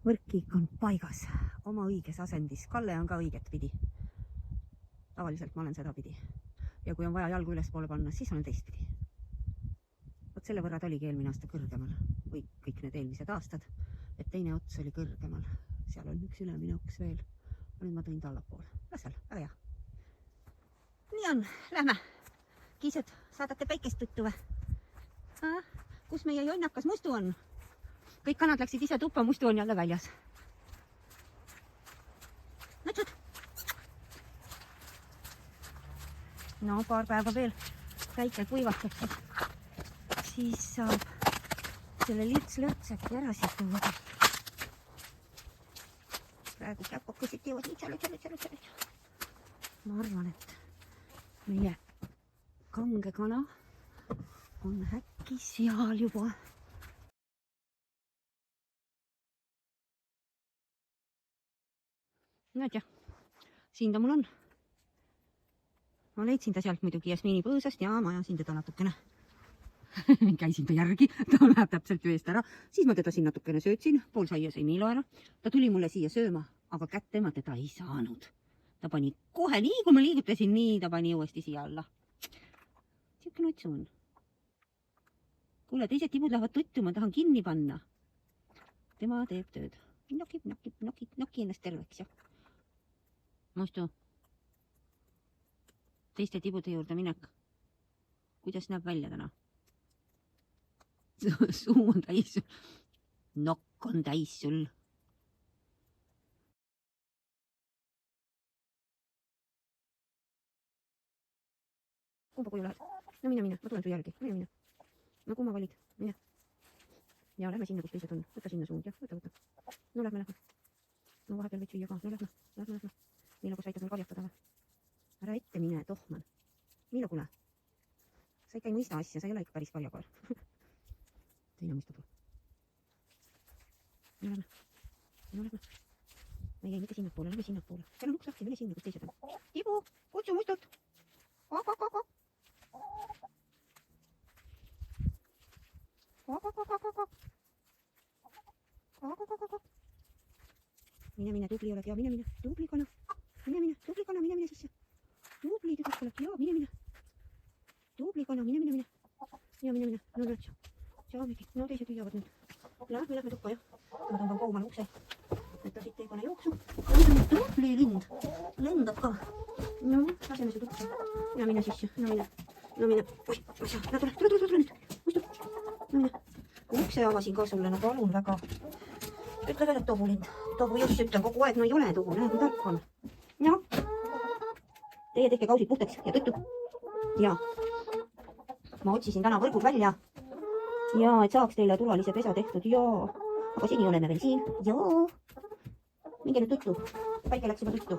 Võrkkiik on paigas. Oma õiges asendis. Kalle on ka õiget pidi. Tavaliselt ma olen seda pidi. Ja kui on vaja jalgu üles poole panna, siis olen teist pidi. Vot selle võrra ta oligi eelmine aasta kõrgemal. Või kõik need eelmised aastad. Et teine ots oli kõrgemal. Seal on üks ülemine oks veel. Nüüd ma tõin ta allapoole. Las seal, väga hea. Nii on, lähme. Kiised, saadate päikest tuttu või? Kus meie jonnakas Mustu on? Kõik kanad läksid ise tuppa, Mustu on jälle väljas. Nutsud. No, paar päeva veel päike kuivatakse. Siis saab selle lirts-lirts äkki ära siit tuua. Praegu käpokesed teevad lütsa. Ma arvan, et meie kange kana on äkki seal juba. Näed jah, siin ta mul on. Ma leidsin ta sealt muidugi Jasmiini põõsast ja ma ajasin teda natukene. Käisin ta järgi, ta läheb täpselt veest ära. Siis ma teda siin natukene söötsin, pool saia sai Milo ära. Ta tuli mulle siia sööma, aga kätte ma teda ei saanud. Ta pani kohe nii, kui ma liigutasin nii, ta pani uuesti siia alla. Siuke nutsu on. Kuule, teised tibud lähevad tuttu, ma tahan kinni panna. Tema teeb tööd. Noki ennast terveks, jah. Mustu, teiste tibude juurde minek. Kuidas näeb välja täna? Suu on täis. Nokk on täis sul. Kumba koju lähed? No mine, ma tulen su järgi. Mine. No kumma valid? Mine. Ja lähme sinna, kus teised on. Võta sinna suund, jah. Võta. No lähme. No vahepeal võid süüa ka. No lähme. Milo, kus aitab mul kaljatada või? Ära ette mine, tohman. Milo, kuule. Sa ikka ei mõista asja, sa ei ole ikka päris kaljakoer. Teine mõista pool. No lähme. Me jäi mitte sinnapoole, lähme sinnapoole. Seal on uks lahti, mine sinna, kus teised on. Tibu, kutsu Mustut. Kok. Mine, tubli oled ja mine, tubli kana. Mine, Jaa, mine. Tubli kana, mine. Ja mine. No nüüd saamegi. No teised hüüavad nüüd. Lähme tuppa, jah. Ma tõmban koomale ukse. Et ta siit ei pane jooksu. Tubli lind. Lendab ka. No, laseme see tuppa. Ja mine sisse. No mine. Oi, tule nüüd. Istu. No mine. Ukse avasin ka sulle, no palun väga. Ütle veel, et Tobu lind. Tobu just ütlen kogu aeg, no ei ole Tobu, näe kui tark on. Jah. Teie tehke kausid puhtaks ja tõttu. Ja. Ma otsisin täna võrgud välja. Ja, et saaks teile turvalise pesa tehtud. Ja. Aga seni oleme veel siin. Ja. Minge nüüd tõttu. Päike läks juba tõttu.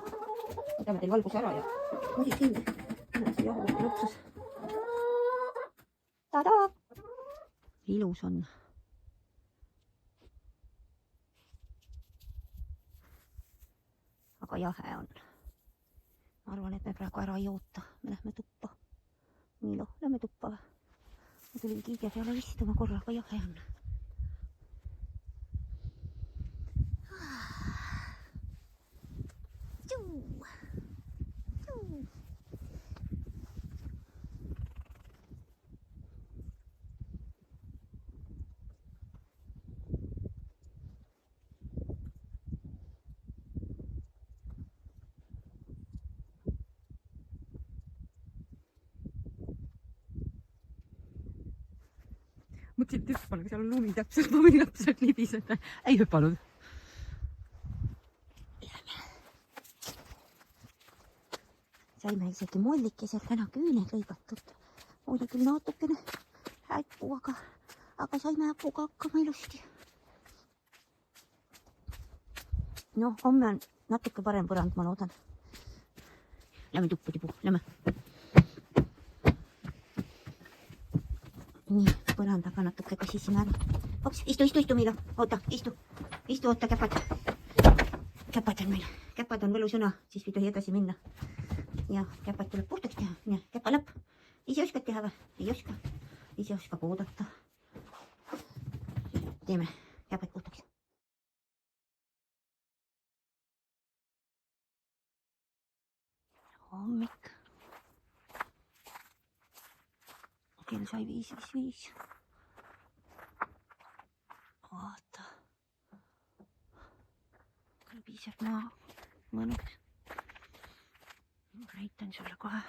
Võtame teil valguse ära ja musid kinni. See jahu lõpsus. Tada! Ilus on. Aga jahe on. Ma arvan, et me praegu ära ei oota. Me lähme tuppa. Miilo, lähme tuppa. Ma tulin kiige peale istuma korra, aga jahe on. Mõtlesin, et hüppan, aga seal on lumi täpselt, ma võin täpselt libiseda. Ei hüppanud. Saime isegi mollikeselt täna küüned lõigatud. Oli küll natukene häkku, aga saime häkuga hakkama ilusti. No, homme on natuke parem põrand, ma loodan. Lähme tuppa tibu, lähme. Nii, põrandaga natuke kasisime ära. Ops, istu, Miilo. Oota, istu, oota, käpad. Käpad on meil. Käpad on võlusõna, siis ei tohi edasi minna. Ja käpad tuleb puhtaks teha. Nii, käpa lõpp. Ise oskad teha või? Ei oska. Ise oskab oodata. Teeme käpad puhtaks. Hommik. Kell sai 5:55. Vaata. Kõlbiseb maa mõnus. Näitan sulle kohe.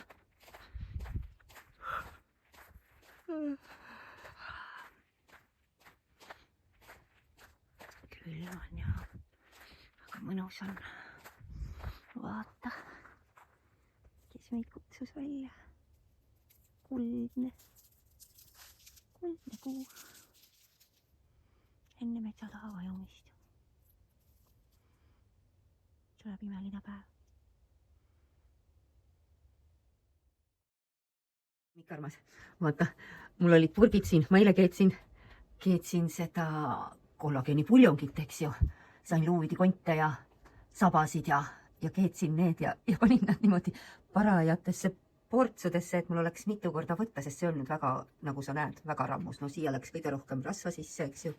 Külm on ja aga mõnus on. Vaata, kes meid kutsus välja. Kuldne kuu. Enne metsa taha vajumist. Tuleb imeline päev. Mikk armas, vaata, mul olid purgid siin, ma eile keetsin seda kollageeni puljongit, eks ju. Sain luuvidi konte ja sabasid ja keetsin need ja panin nad niimoodi parajatesse portsudesse, et mul oleks mitu korda võtta, sest see on nüüd väga, nagu sa näed, väga rammus. No siia läks kõige rohkem rasva sisse, eks ju.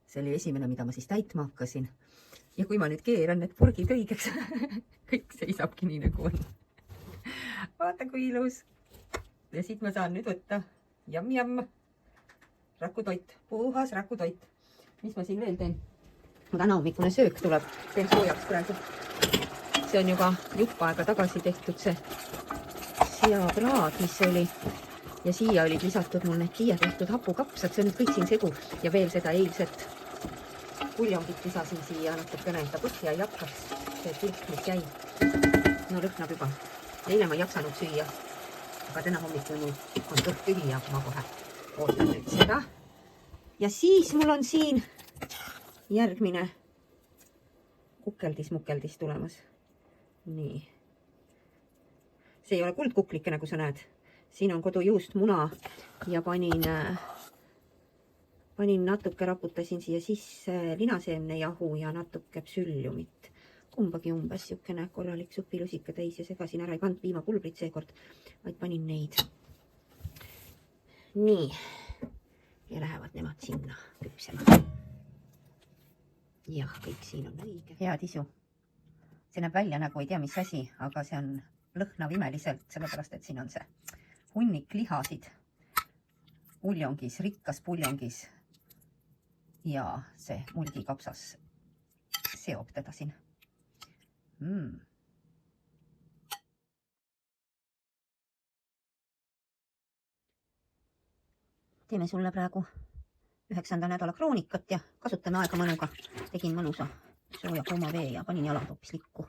See oli esimene, mida ma siis täitma hakkasin. Ja kui ma nüüd keeran need purgid õigeks, kõik seisabki nii nagu on. Vaata, kui ilus. Ja siit ma saan nüüd võtta. Jamm. Rakutoit, puhas rakutoit. Mis ma siin veel teen? Ma täna hommikune söök tuleb. Teen soojaks praegu. See on juba jupp aega tagasi tehtud see seapraad, mis oli. Ja siia olid lisatud mul need siia tehtud hapukapsad. See on nüüd kõik siin segu. Ja veel seda eilset puljongit lisasin siia natukene, et ta põhja ei hakkaks. See tilk, mis jäi. No lõhnab juba. Eile ma ei jaksanud süüa. Aga täna hommikul mul on kõht tühi ja ma kohe ootan nüüd seda. Ja siis mul on siin järgmine kukeldis tulemas. Nii. See ei ole kuldkuklike, nagu sa näed. Siin on kodujuust muna ja panin natuke, raputasin siia sisse linaseemnejahu ja natuke psülliumit. Kumbagi umbes siukene korralik supilusika täis ja segasin ära, ei pannud piimapulbrit seekord, vaid panin neid. Nii. Ja lähevad nemad sinna küpsema. Jah, kõik siin on õige. Head isu. See näeb välja nagu ei tea mis asi, aga see on lõhnab imeliselt, sellepärast et siin on see hunnik lihasid puljongis, rikkas puljongis ja see mulgikapsas seob teda siin. Teeme sulle praegu 9. nädala kroonikat ja kasutame aega mõnuga. Tegin mõnusa sooja kuuma vee ja panin jalad hoopis likku.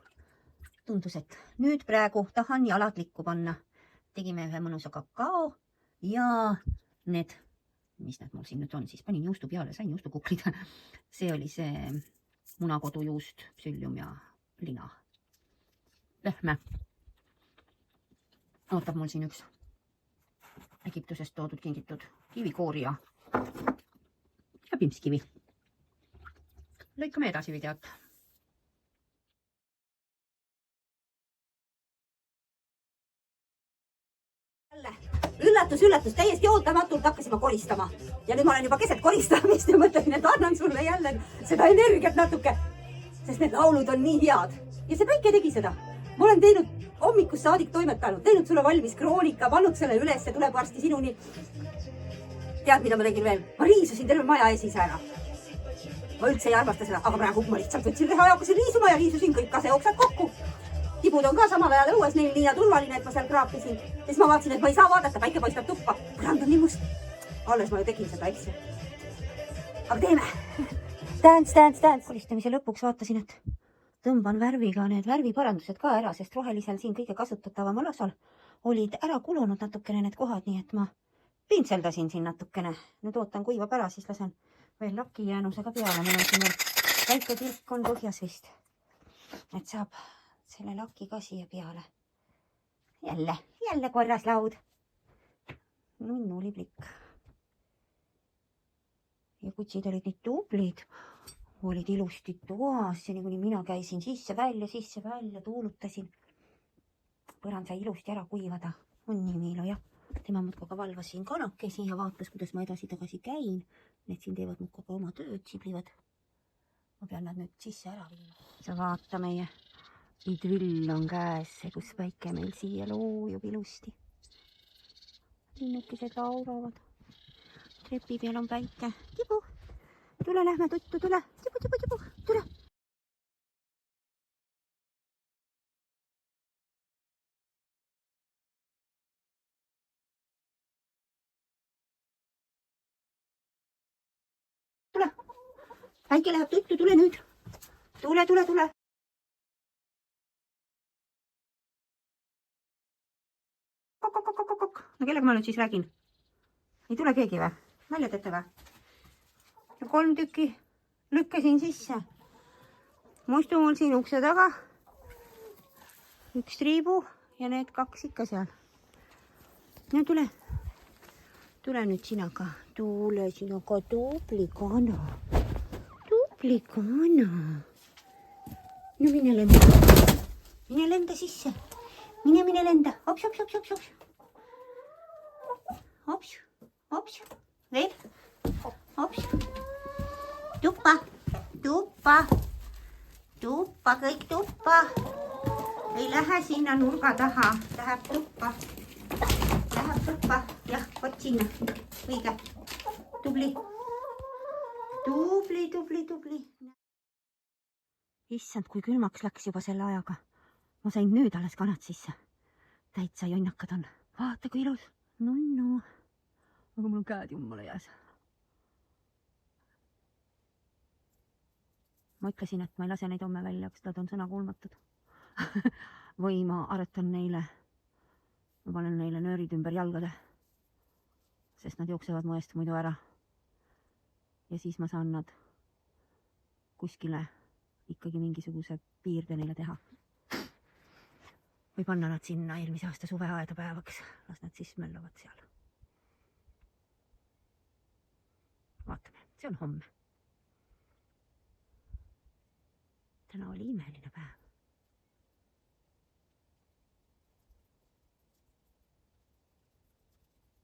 Tundus, et nüüd praegu tahan jalad likku panna. Tegime ühe mõnusa kakao ja need, mis need mul siin nüüd on, siis panin juustu peale, sain juustukuklid. See oli see munakodujuust, psüllium ja lina. Lehme. Ootab mul siin üks Egiptusest toodud kingitud kivikoori ja pimpskivi. Lõikame edasi videot. Üllatus, täiesti ootamatult hakkasime koristama. Ja nüüd ma olen juba keset koristamist ja mõtlesin, et annan sulle jälle seda energiat natuke. Sest need laulud on nii head. Ja see päike tegi seda. Ma olen teinud hommikust saadik toimetanud, teinud sulle valmis kroonika, pannud selle üles ja tuleb varsti sinuni. Tead, mida ma tegin veel? Ma riisusin terve maja esise ära. Ma üldse ei armasta seda, aga praegu ma lihtsalt võtsin reha ja hakkasin riisuma ja riisusin kõik kaseoksad kokku. Tibud on ka samal ajal õues, neil nii ja turvaline, et ma seal kraapisin. Siis ma vaatasin, et ma ei saa vaadata, päike paistab tuppa. Põrand on nii must. Alles ma ju tegin seda, eks ju. Aga teeme. Dance. Koristamise lõpuks vaatasin, et tõmban värviga need värviparandused ka ära, sest rohelisel siin kõige kasutataval osal olid ära kulunud natukene need kohad, nii et ma pintseldasin siin natukene. Nüüd ootan kuivab ära, siis lasen veel laki jäänusega peale. Mul on siin väike tilk on põhjas vist. Et saab selle laki ka siia peale. Jälle korras laud. Nunnu oli plikk. Ja kutsid olid nii tublid. Olid ilusti toas ja nii mina käisin sisse-välja, tuulutasin. Põrand sai ilusti ära kuivada. On nii Miilo, jah. Tema mutkoga valvas siin kanakesi ja vaatas, kuidas ma edasi-tagasi käin. Need siin teevad mutkoga oma tööd, siblivad. Ma pean nad nüüd sisse ära viima. Sa vaata meie idrill on käes, kus päike meil siia loojub ilusti. Linnukesed laulavad. Trepi peal on päike. Tibu! Tule, lähme tuttu, tule. Tibu, tule. Tule. Päike läheb tuttu, tule nüüd. Tule. Kokk. No kellega ma nüüd siis räägin? Ei tule keegi või? Välja teete või? 3 tükki lükkasin sisse. Muistu mul siin ukse taga. 1 triibu ja need 2 ikka seal. No tule. Tule nüüd sinaga. Tule sinaga, tubli kana. No mine lenda. Mine lenda sisse. Mine lenda. Hops. Veel. Hops. Tuppa, kõik tuppa. Ei lähe sinna nurga taha. Läheb tuppa. Jah, võt sinna. Õige. Tubli. Issand, kui külmaks läks juba selle ajaga. Ma sain nüüd alles kanad sisse. Täitsa jonnakad on. Vaata, kui ilus. No. Aga mul on käed jummale jääs. Ma ütlesin, et ma ei lase neid homme välja, kas nad on sõna kuulmatud. Või ma aretan neile, ma panen neile nöörid ümber jalgade, sest nad jooksevad mu eest muidu ära. Ja siis ma saan nad kuskile ikkagi mingisuguse piirde neile teha. Või panna nad sinna eelmise aasta suveaeda päevaks, las nad siis möllavad seal. Vaatame, see on homme. Täna oli imeline päev.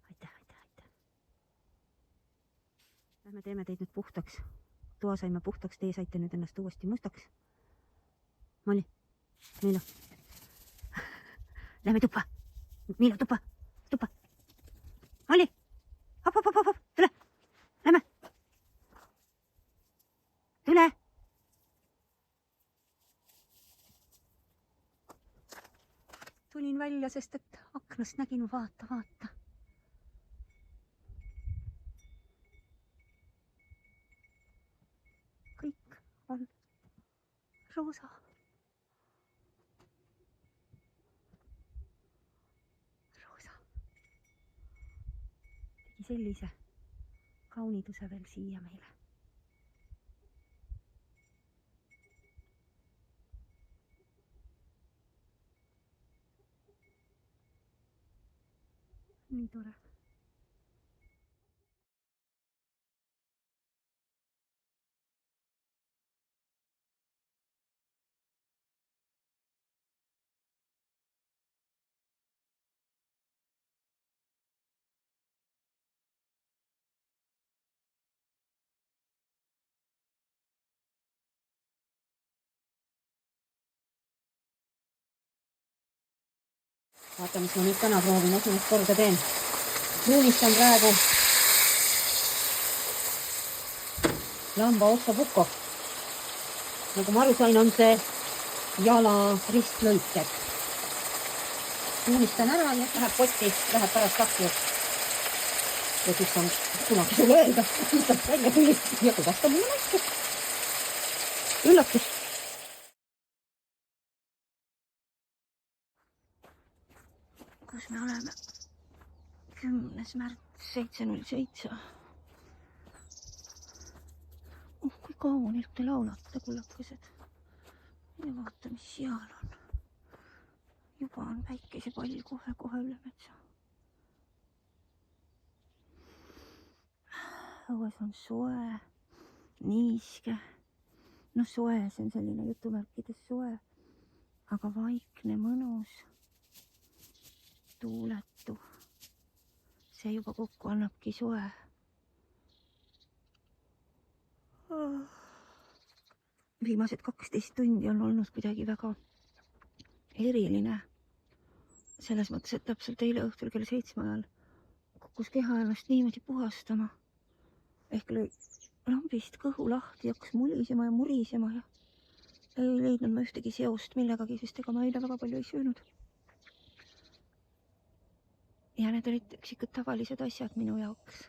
Aitäh. Lähme teeme teid nüüd puhtaks. Toa saime puhtaks, teie saite nüüd ennast uuesti mustaks. Molli, Miilo. Lähme tuppa. Miilo, tuppa. Tuppa. Olli. Hop, hop, hop, hop, hop. Tule. Lähme. Tule. Tulin välja, sest et aknast nägin, vaata, vaata. Kõik on roosa. Roosa. Tegi sellise kauniduse veel siia meile. Nii tore. Vaata, mis ma nüüd täna proovin, esimest korda teen. Joonistan praegu lamba otsapuko. Nagu ma aru sain, on see jala ristlõiked. Joonistan ära, nii et läheb potti, läheb pärast akju. Ja siis on kunagi sulle öelda, mis ta välja tuli ja kuidas ta mulle näitab. Üllatus. Kus me oleme? 10. märts 7.07. Kui kaunilt te laulate, kullakesed. Ja vaata, mis seal on. Juba on päikesepall kohe üle metsa. Õues on soe, niiske. No soe, see on selline jutumärkides soe, aga vaikne, mõnus, tuuletu. See juba kokku annabki soe. Viimased 12 tundi on olnud kuidagi väga eriline. Selles mõttes, et täpselt eile õhtul kell 7 ajal kukkus keha ennast niimoodi puhastama. Ehk lõi lambist kõhu lahti, hakkas mulisema ja murisema ja ei leidnud ma ühtegi seost millegagi, sest ega ma eile väga palju ei söönud. Ja need olid üksikud tavalised asjad minu jaoks.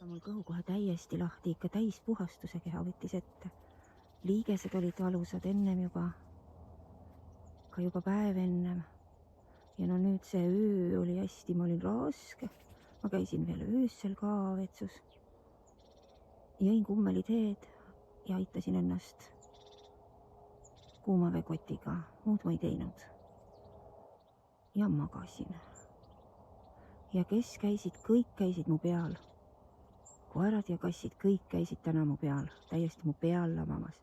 Mul kõhu kohe täiesti lahti, ikka täis puhastuse keha võttis ette. Liigesed olid valusad ennem juba, ka juba päev ennem. Ja no nüüd see öö oli hästi, ma olin raske. Ma käisin veel öössel ka vetsus. Jõin kummeliteed ja aitasin ennast kuumaveekotiga. Muud ma ei teinud. Ja magasin. Ja kes käisid, kõik käisid mu peal. Koerad ja kassid, kõik käisid täna mu peal. Täiesti mu peal lamamas.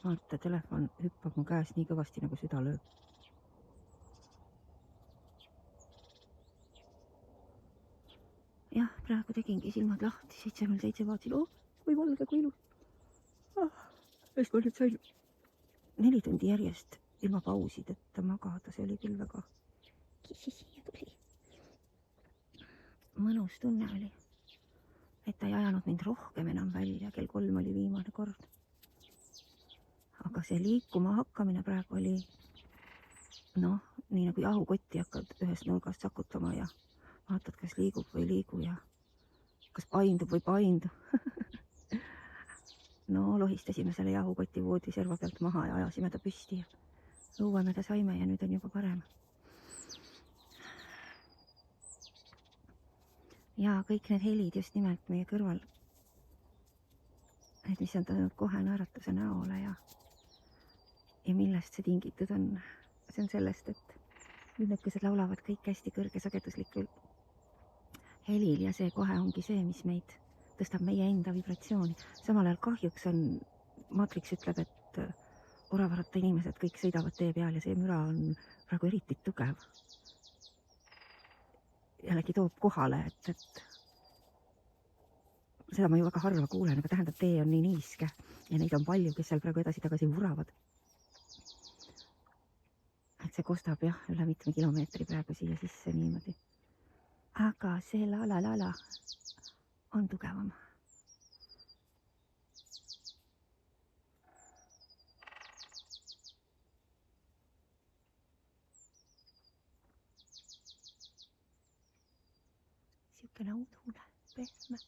Vaata, telefon hüppab mu käes nii kõvasti, nagu süda lööb. Jah, praegu tegingi silmad lahti, 7.07 vaatasin, kui valge, kui ilus. Sest ma nüüd sain 4 tundi järjest ilma pausideta magada, see oli küll väga tuli. Mõnus tunne oli, et ta ei ajanud mind rohkem enam välja, kell 3 oli viimane kord. Aga see liikuma hakkamine praegu oli, nii nagu jahukotti hakkad ühest nurgast sakutama ja vaatad, kas liigub või liigu ja kas paindub või paindub. Lohistasime selle jahukoti voodiserva pealt maha ja ajasime ta püsti ja õue me ta saime ja nüüd on juba parem. Ja kõik need helid just nimelt meie kõrval, need mis on tanud kohe naeratuse näole ja millest see tingitud on. See on sellest, et linnukesed laulavad kõik hästi kõrgesageduslikul helil ja see kohe ongi see, mis meid tõstab meie enda vibratsiooni. Samal ajal kahjuks on, Matrix ütleb, et oravarata inimesed kõik sõidavad tee peal ja see müra on praegu eriti tugev. Jällegi toob kohale, et seda ma ju väga harva kuulen, aga tähendab, tee on nii niiske ja neid on palju, kes seal praegu edasi-tagasi vuravad. Et see kostab jah, üle mitme kilomeetri praegu siia sisse niimoodi. Aga see la on tugevam. Siukene udune, pehme.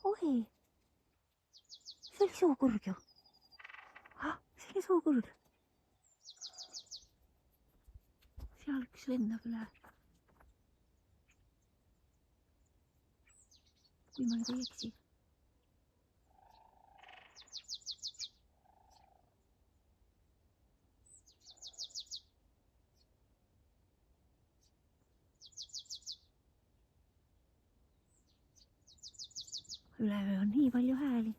Oi, see oli suukurg ju. See oli suukurg. Seal üks lennab üle. Kui ma nüüd ei eksi. Üleöö on nii palju hääli.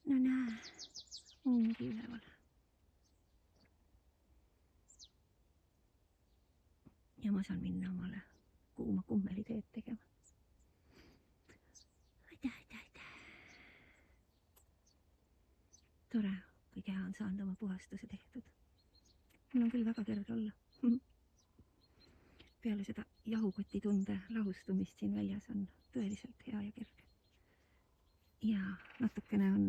No näe, ongi üleval. Ja ma saan minna omale kuuma kummeliteed tegema. Aitäh. Tore, kui keha on saanud oma puhastuse tehtud. Mul on küll väga kerge olla. Peale seda jahukoti tunde lahustumist siin väljas on tõeliselt hea ja kerge. Ja natukene on,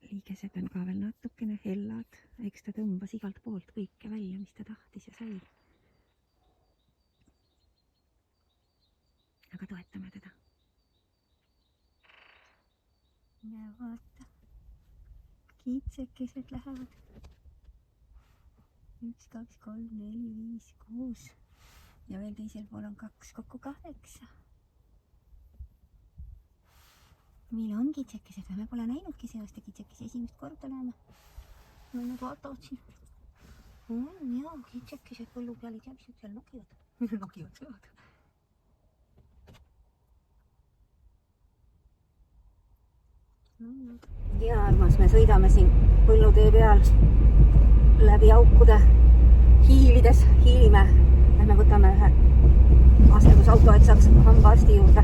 liigesed on ka veel natukene hellad. Eks ta tõmbas igalt poolt kõike välja, mis ta tahtis ja sai. Aga toetame teda. Ja vaata, kiitsekesed lähevad. 1, 2, 3, 4, 5, 6 ja veel teisel pool on 2, kokku 8. Meil on kitsekesed, me pole näinudki see aasta kitsekesi, esimest korda näeme. No nad vaatavad siin. Jaa, kitsekesed põllu peal ei tea, mis nad seal nokivad. Nokivad sõvad. Ja armas, me sõidame siin põllutee peal läbi aukude hiilides, hiilime. Lähme võtame ühe asendusauto, et saaks hambaarsti juurde.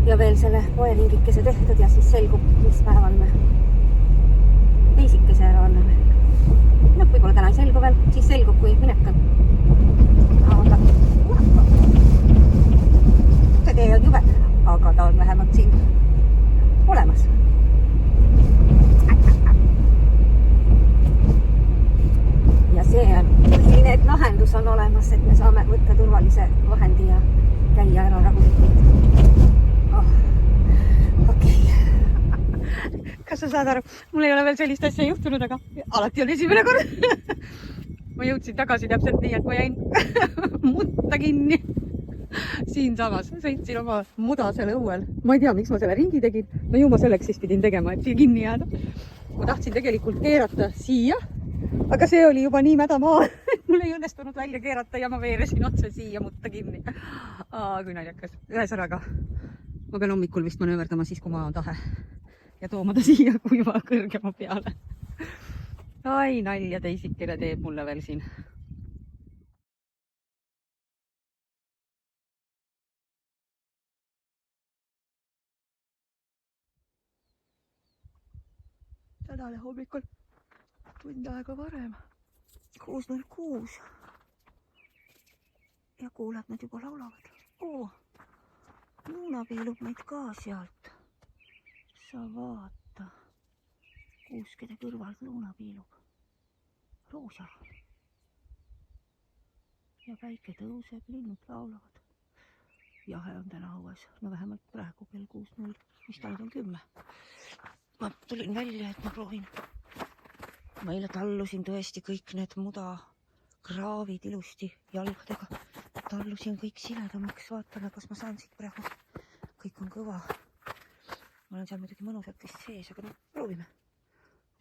Ja veel selle poelingikese tehtud ja siis selgub, mis päeval me teisikese ära anname. No, võib-olla täna ei selgu veel, siis selgub, kui minek on. Aga see tee on jube, aga ta on vähemalt siin olemas. Ja see on põhiline, et lahendus on olemas, et me saame võtta turvalise vahendi ja käia ära rahulikult. Okei. Kas sa saad aru? Mul ei ole veel sellist asja juhtunud, aga alati on esimene kord. Ma jõudsin tagasi täpselt nii, et ma jäin mutta kinni. Siin samas sõitsin oma mudasel õuel. Ma ei tea, miks ma selle ringi tegin. No ju ma selleks siis pidin tegema, et siia kinni jääda. Ma tahtsin tegelikult keerata siia, aga see oli juba nii mäda maa, et mul ei õnnestunud välja keerata ja ma veeresin otse siia mutta kinni. Kui naljakas. Ühesõnaga, ma pean hommikul vist manööverdama siis, kui maa on tahe ja tooma ta siia kuiva kõrgema peale. Ai, nalja teisikene teeb mulle veel siin. Tänane hommikul tund aega varem. 6.06. Ja kuuled, nad juba laulavad. Luuna piilub meid ka sealt. Sa vaata. Kuuskede kõrvalt luuna piilub. Roosa. Ja päike tõuseb, linnud laulavad. Jahe on täna õues. No vähemalt praegu kell 6.0. Mis ta nüüd on 10? Ma tulin välja, et ma proovin. Ma eile tallusin tõesti kõik need mudakraavid ilusti jalgadega. Tallusin kõik siledamaks. Vaatame, kas ma saan siit praegu. Kõik on kõva. Ma olen seal muidugi mõnusalt vist sees, aga no proovime.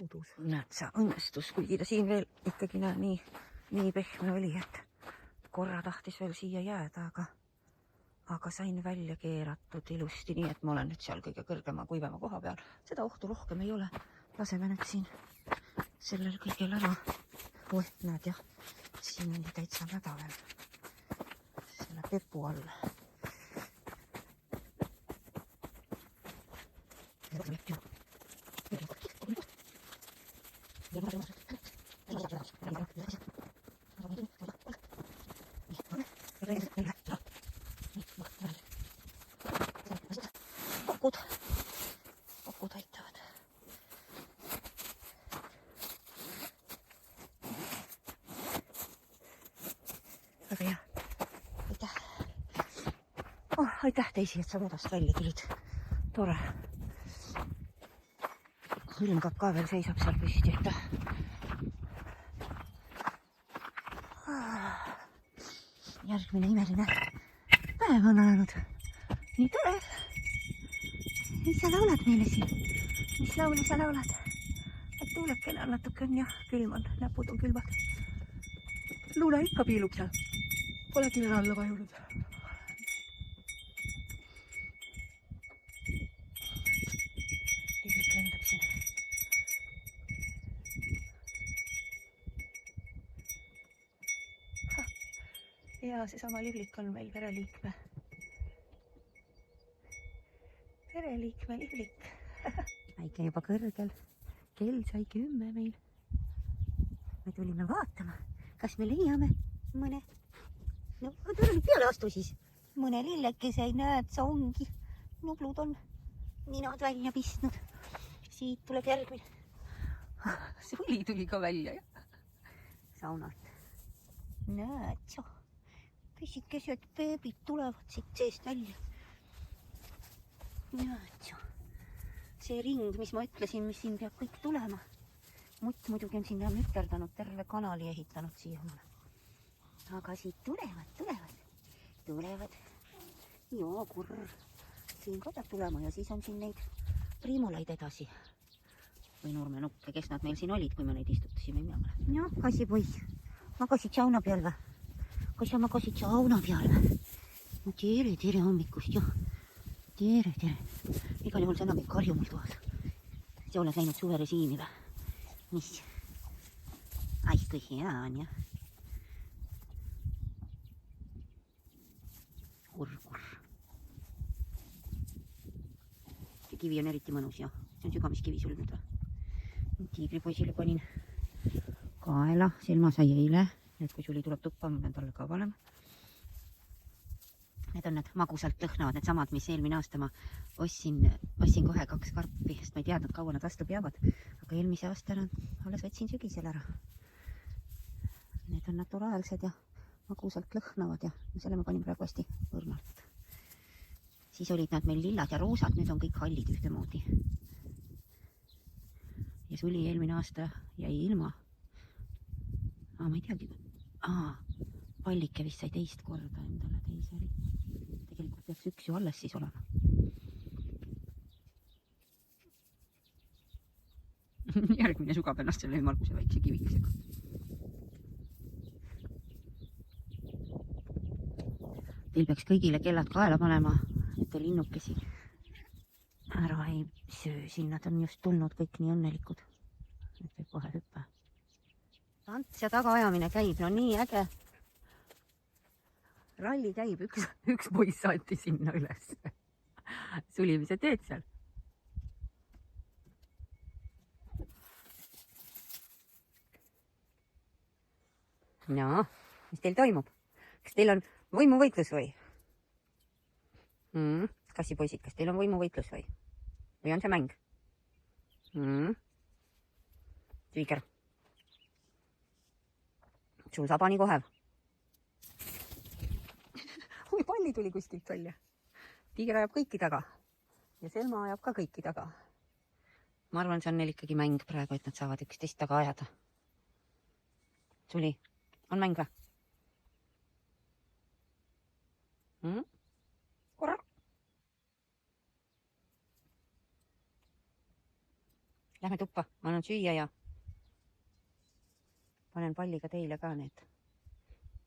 Udus. Näed, see õnnestus, kuigi ta siin veel ikkagi nii pehme oli, et korra tahtis veel siia jääda, aga aga sain välja keeratud ilusti, nii et ma olen nüüd seal kõige kõrgema kuivema koha peal. Seda ohtu rohkem ei ole. Laseme nüüd siin sellel kõigel ära. Näed jah, siin oli täitsa mäda veel selle pepu all. Pakud aitavad. Väga hea. Aitäh. Aitäh teisi, et sa vedast välja tulid. Tore. Hülmkap ka veel seisab seal püsti, aitäh. Järgmine imeline päev on alanud. Nii tore. Mis sa laulad meile siin? Mis laulu sa laulad? Et tuulekene on natuke on jah, külm on, näpud on külmad. Luule ikka piilub seal. Polegi veel alla vajunud. Liblik lendab siin. Ja seesama liblik on meil pereliikme. Pereliikme liblik. Päike juba kõrgel. Kell sai 10 meil. Me tulime vaatama, kas me leiame mõne. No, tule nüüd peale astu siis. Mõne lillekese ei näed, sa ongi. Nublud on ninad välja pistnud. Siit tuleb järgmine. Suli tuli ka välja, jah? Saunalt. Näed sa. Pisikesed beebid tulevad siit seest välja. Näed sa. See ring, mis ma ütlesin, mis siin peab kõik tulema. Mutt muidugi on sinna müterdanud, terve kanali ehitanud siiamaale. Aga siit tulevad. Joo, kurr. Siin ka peab tulema ja siis on siin neid priimulaid edasi. Või nurmenukke, kes nad meil siin olid, kui me neid istutasime. No, kassipoiss. Magasid sauna peal või? Kas sa magasid sauna peal või? No tere hommikust, jah. Tere. Igal juhul sa enam ei karju mul toas. Sa oled läinud suverežiimi või? Mis? Ai, kui hea on, jah. Kurr. See kivi on eriti mõnus, jah. See on sügamiskivi sul nüüd või? Tiigripoisile panin kaela, Selma sai eile. Nüüd kui Suli tuleb tuppa, ma pean talle ka panema. Need on need magusalt lõhnavad, need samad, mis eelmine aasta ma ostsin kohe 2 karpi, sest ma ei teadnud, kaua nad vastu peavad. Aga eelmise aasta alles võtsin sügisel ära. Need on naturaalsed ja magusalt lõhnavad ja selle ma panin praegu hästi õrnalt. Siis olid nad meil lillad ja roosad, nüüd on kõik hallid ühtemoodi. Ja Suli eelmine aasta jäi ilma. Ma ei teagi. Pallike vist sai teist korda endale teise oli. Tegelikult peaks üks ju alles siis olema. Järgmine sugab ennast selle ümmarguse väikse kiviksega. Teil peaks kõigile kellad kaela panema, et te linnukesi ära ei söö. Siin nad on just tulnud kõik nii õnnelikud. Nüüd võib kohe hüppe. Tants ja tagaajamine käib, no nii äge. Ralli käib, üks poiss saati sinna üles. Suli, mis sa teed seal? No, mis teil toimub? Kas teil on võimuvõitlus või? Kassipoisid, kas teil on võimuvõitlus või? Või on see mäng? Tiiger. Sul sabani kohe. Oi, palli tuli kuskilt välja. Tiiger ajab kõiki taga. Ja Selma ajab ka kõiki taga. Ma arvan, see on neil ikkagi mäng praegu, et nad saavad üksteist taga ajada. Suli, on mäng või? Korra. Lähme tuppa, ma annan süüa ja panen palliga teile ka need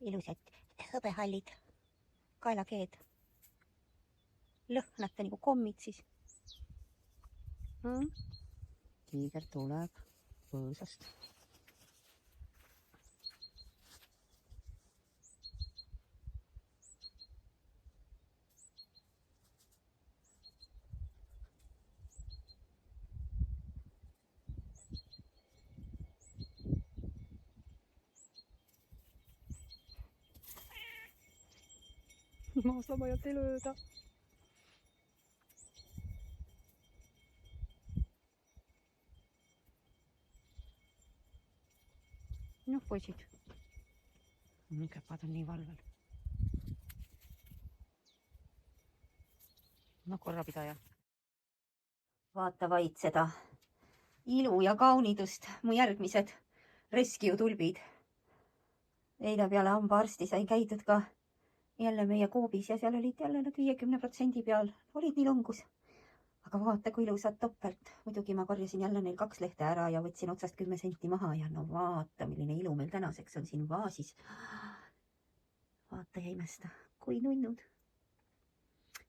ilusad hõbehallid, kaelakeed. lõhnate nagu kommid siis. Tiiger tuleb põõsast. Maaslabajat ei lööda. Noh, poisid. Käpad on nii valvel. No korrapidaja. Vaata vaid seda ilu ja kaunidust. Mu järgmised rescue tulbid. Eile peale hambaarsti sai käidud ka jälle meie koobis ja seal olid jälle nad 50% peal. Olid nii longus. Aga vaata, kui ilusad topelt. Muidugi ma korjasin jälle neil 2 lehte ära ja võtsin otsast 10 senti maha ja no vaata, milline ilu meil tänaseks on siin vaasis. Vaata ja imesta, kui nunnud.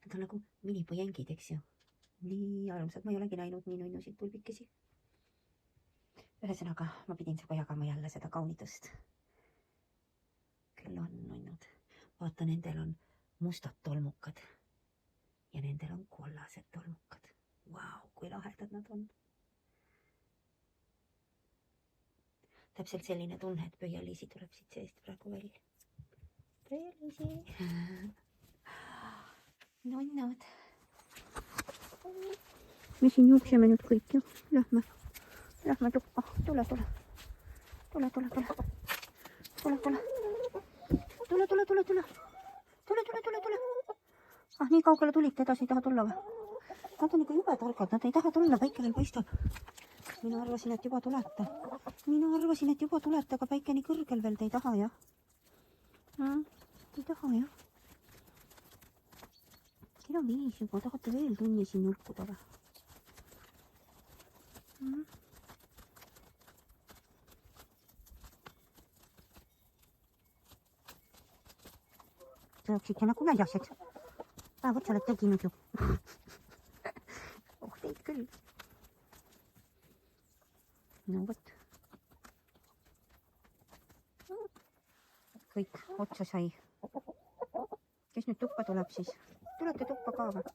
Nad on nagu minipõjengid, eks ju. Nii armsad, ma ei olegi näinud nii nunnusid tulbikesi. Ühesõnaga, ma pidin sinuga jagama jälle seda kaunidust. Küll on nunnud. Vaata, nendel on mustad tolmukad. Ja nendel on kollased tolmukad. Vau, kui lahedad nad on. Täpselt selline tunne, et pöialiisi tuleb siit seest praegu välja. Pöialiisi. Nunnud. Me siin juukseme nüüd kõik ju. Lähme tuppa. Tule. Nii kaugele tulite, edasi ei taha tulla või? Nad on ikka jube targad, nad ei taha tulla, päike veel paistab. Mina arvasin, et juba tulete. Aga päike nii kõrgel veel, te ei taha, jah? Ei taha, jah? Teil on 5 juba, tahate veel tunni siin nurkuda või? Te oleksid nagu väljased. Vot sa oled teginud ju. Teid küll. No vot. Kõik otsa sai. Kes nüüd tuppa tuleb siis? Tulete tuppa ka või?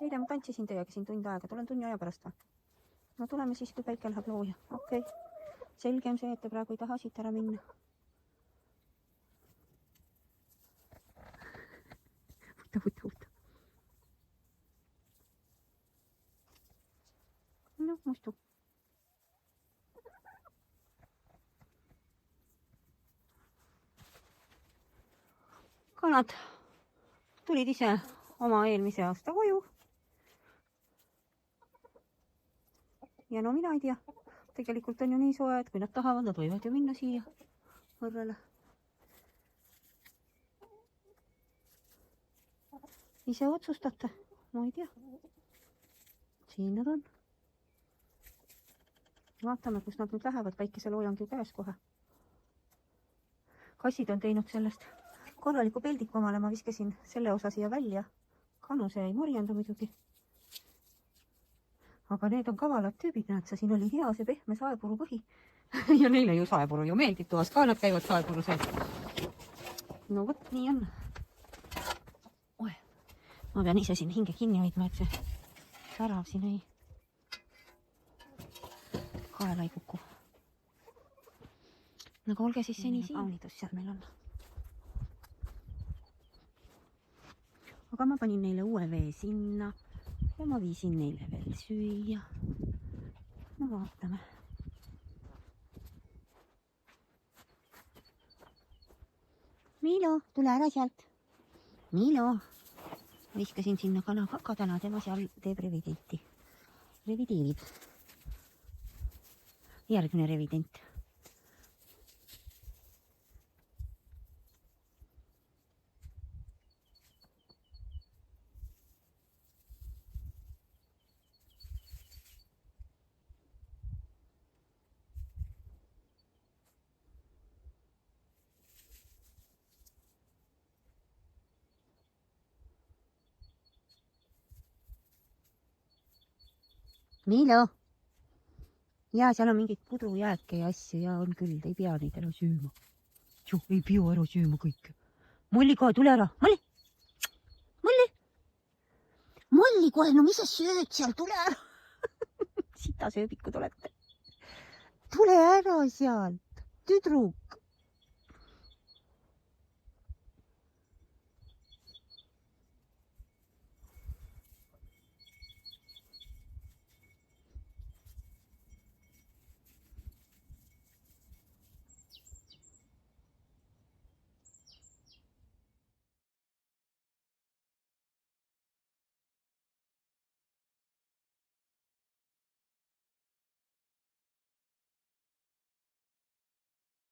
Eile ma tantsisin teiega siin tund aega. Tulen tunni aja pärast või? No tuleme siis, kui päike läheb looja. Okei. Selge on see, et te praegu ei taha siit ära minna. Võta. Noh, muistu. Kanad tulid ise oma eelmise aasta koju. Ja no mina ei tea. Tegelikult on ju nii soe, et kui nad tahavad, nad võivad ju minna siia võrrele. Ise otsustate, ma ei tea. Siin nad on. Vaatame, kus nad nüüd lähevad, päikeselooja ongi käes kohe. Kassid on teinud sellest korraliku peldiku omale, ma viskasin selle osa siia välja. Kanu see ei morjenda muidugi. Aga need on kavalad tüübid, näed sa, siin oli hea see pehme saepuru põhi. Ja neile ju saepuru ju meeldib, toas ka nad käivad saepuru sees. No vot, nii on. Ma pean ise siin hinge kinni hoidma, et see särav siin ei kaela ei kuku. Aga olge siis seni siin. Kaunidus seal meil on. Aga ma panin neile uue vee sinna ja ma viisin neile veel süüa. No vaatame. Milo, tule ära sealt. Milo. Viskasin sinna kanakaka täna, tema seal teeb revidenti. Revideerib. Järgmine revident. Milo. Ja seal on mingid pudrujääke ja asju ja on küll, ei pea neid ära sööma. Ei pea ära sööma kõike. Molli ka, tule ära. Molli! Molli! Molli kohe, no mis sa sööd seal, tule ära. Sita sööbikud olete. Tule ära sealt, tüdruk.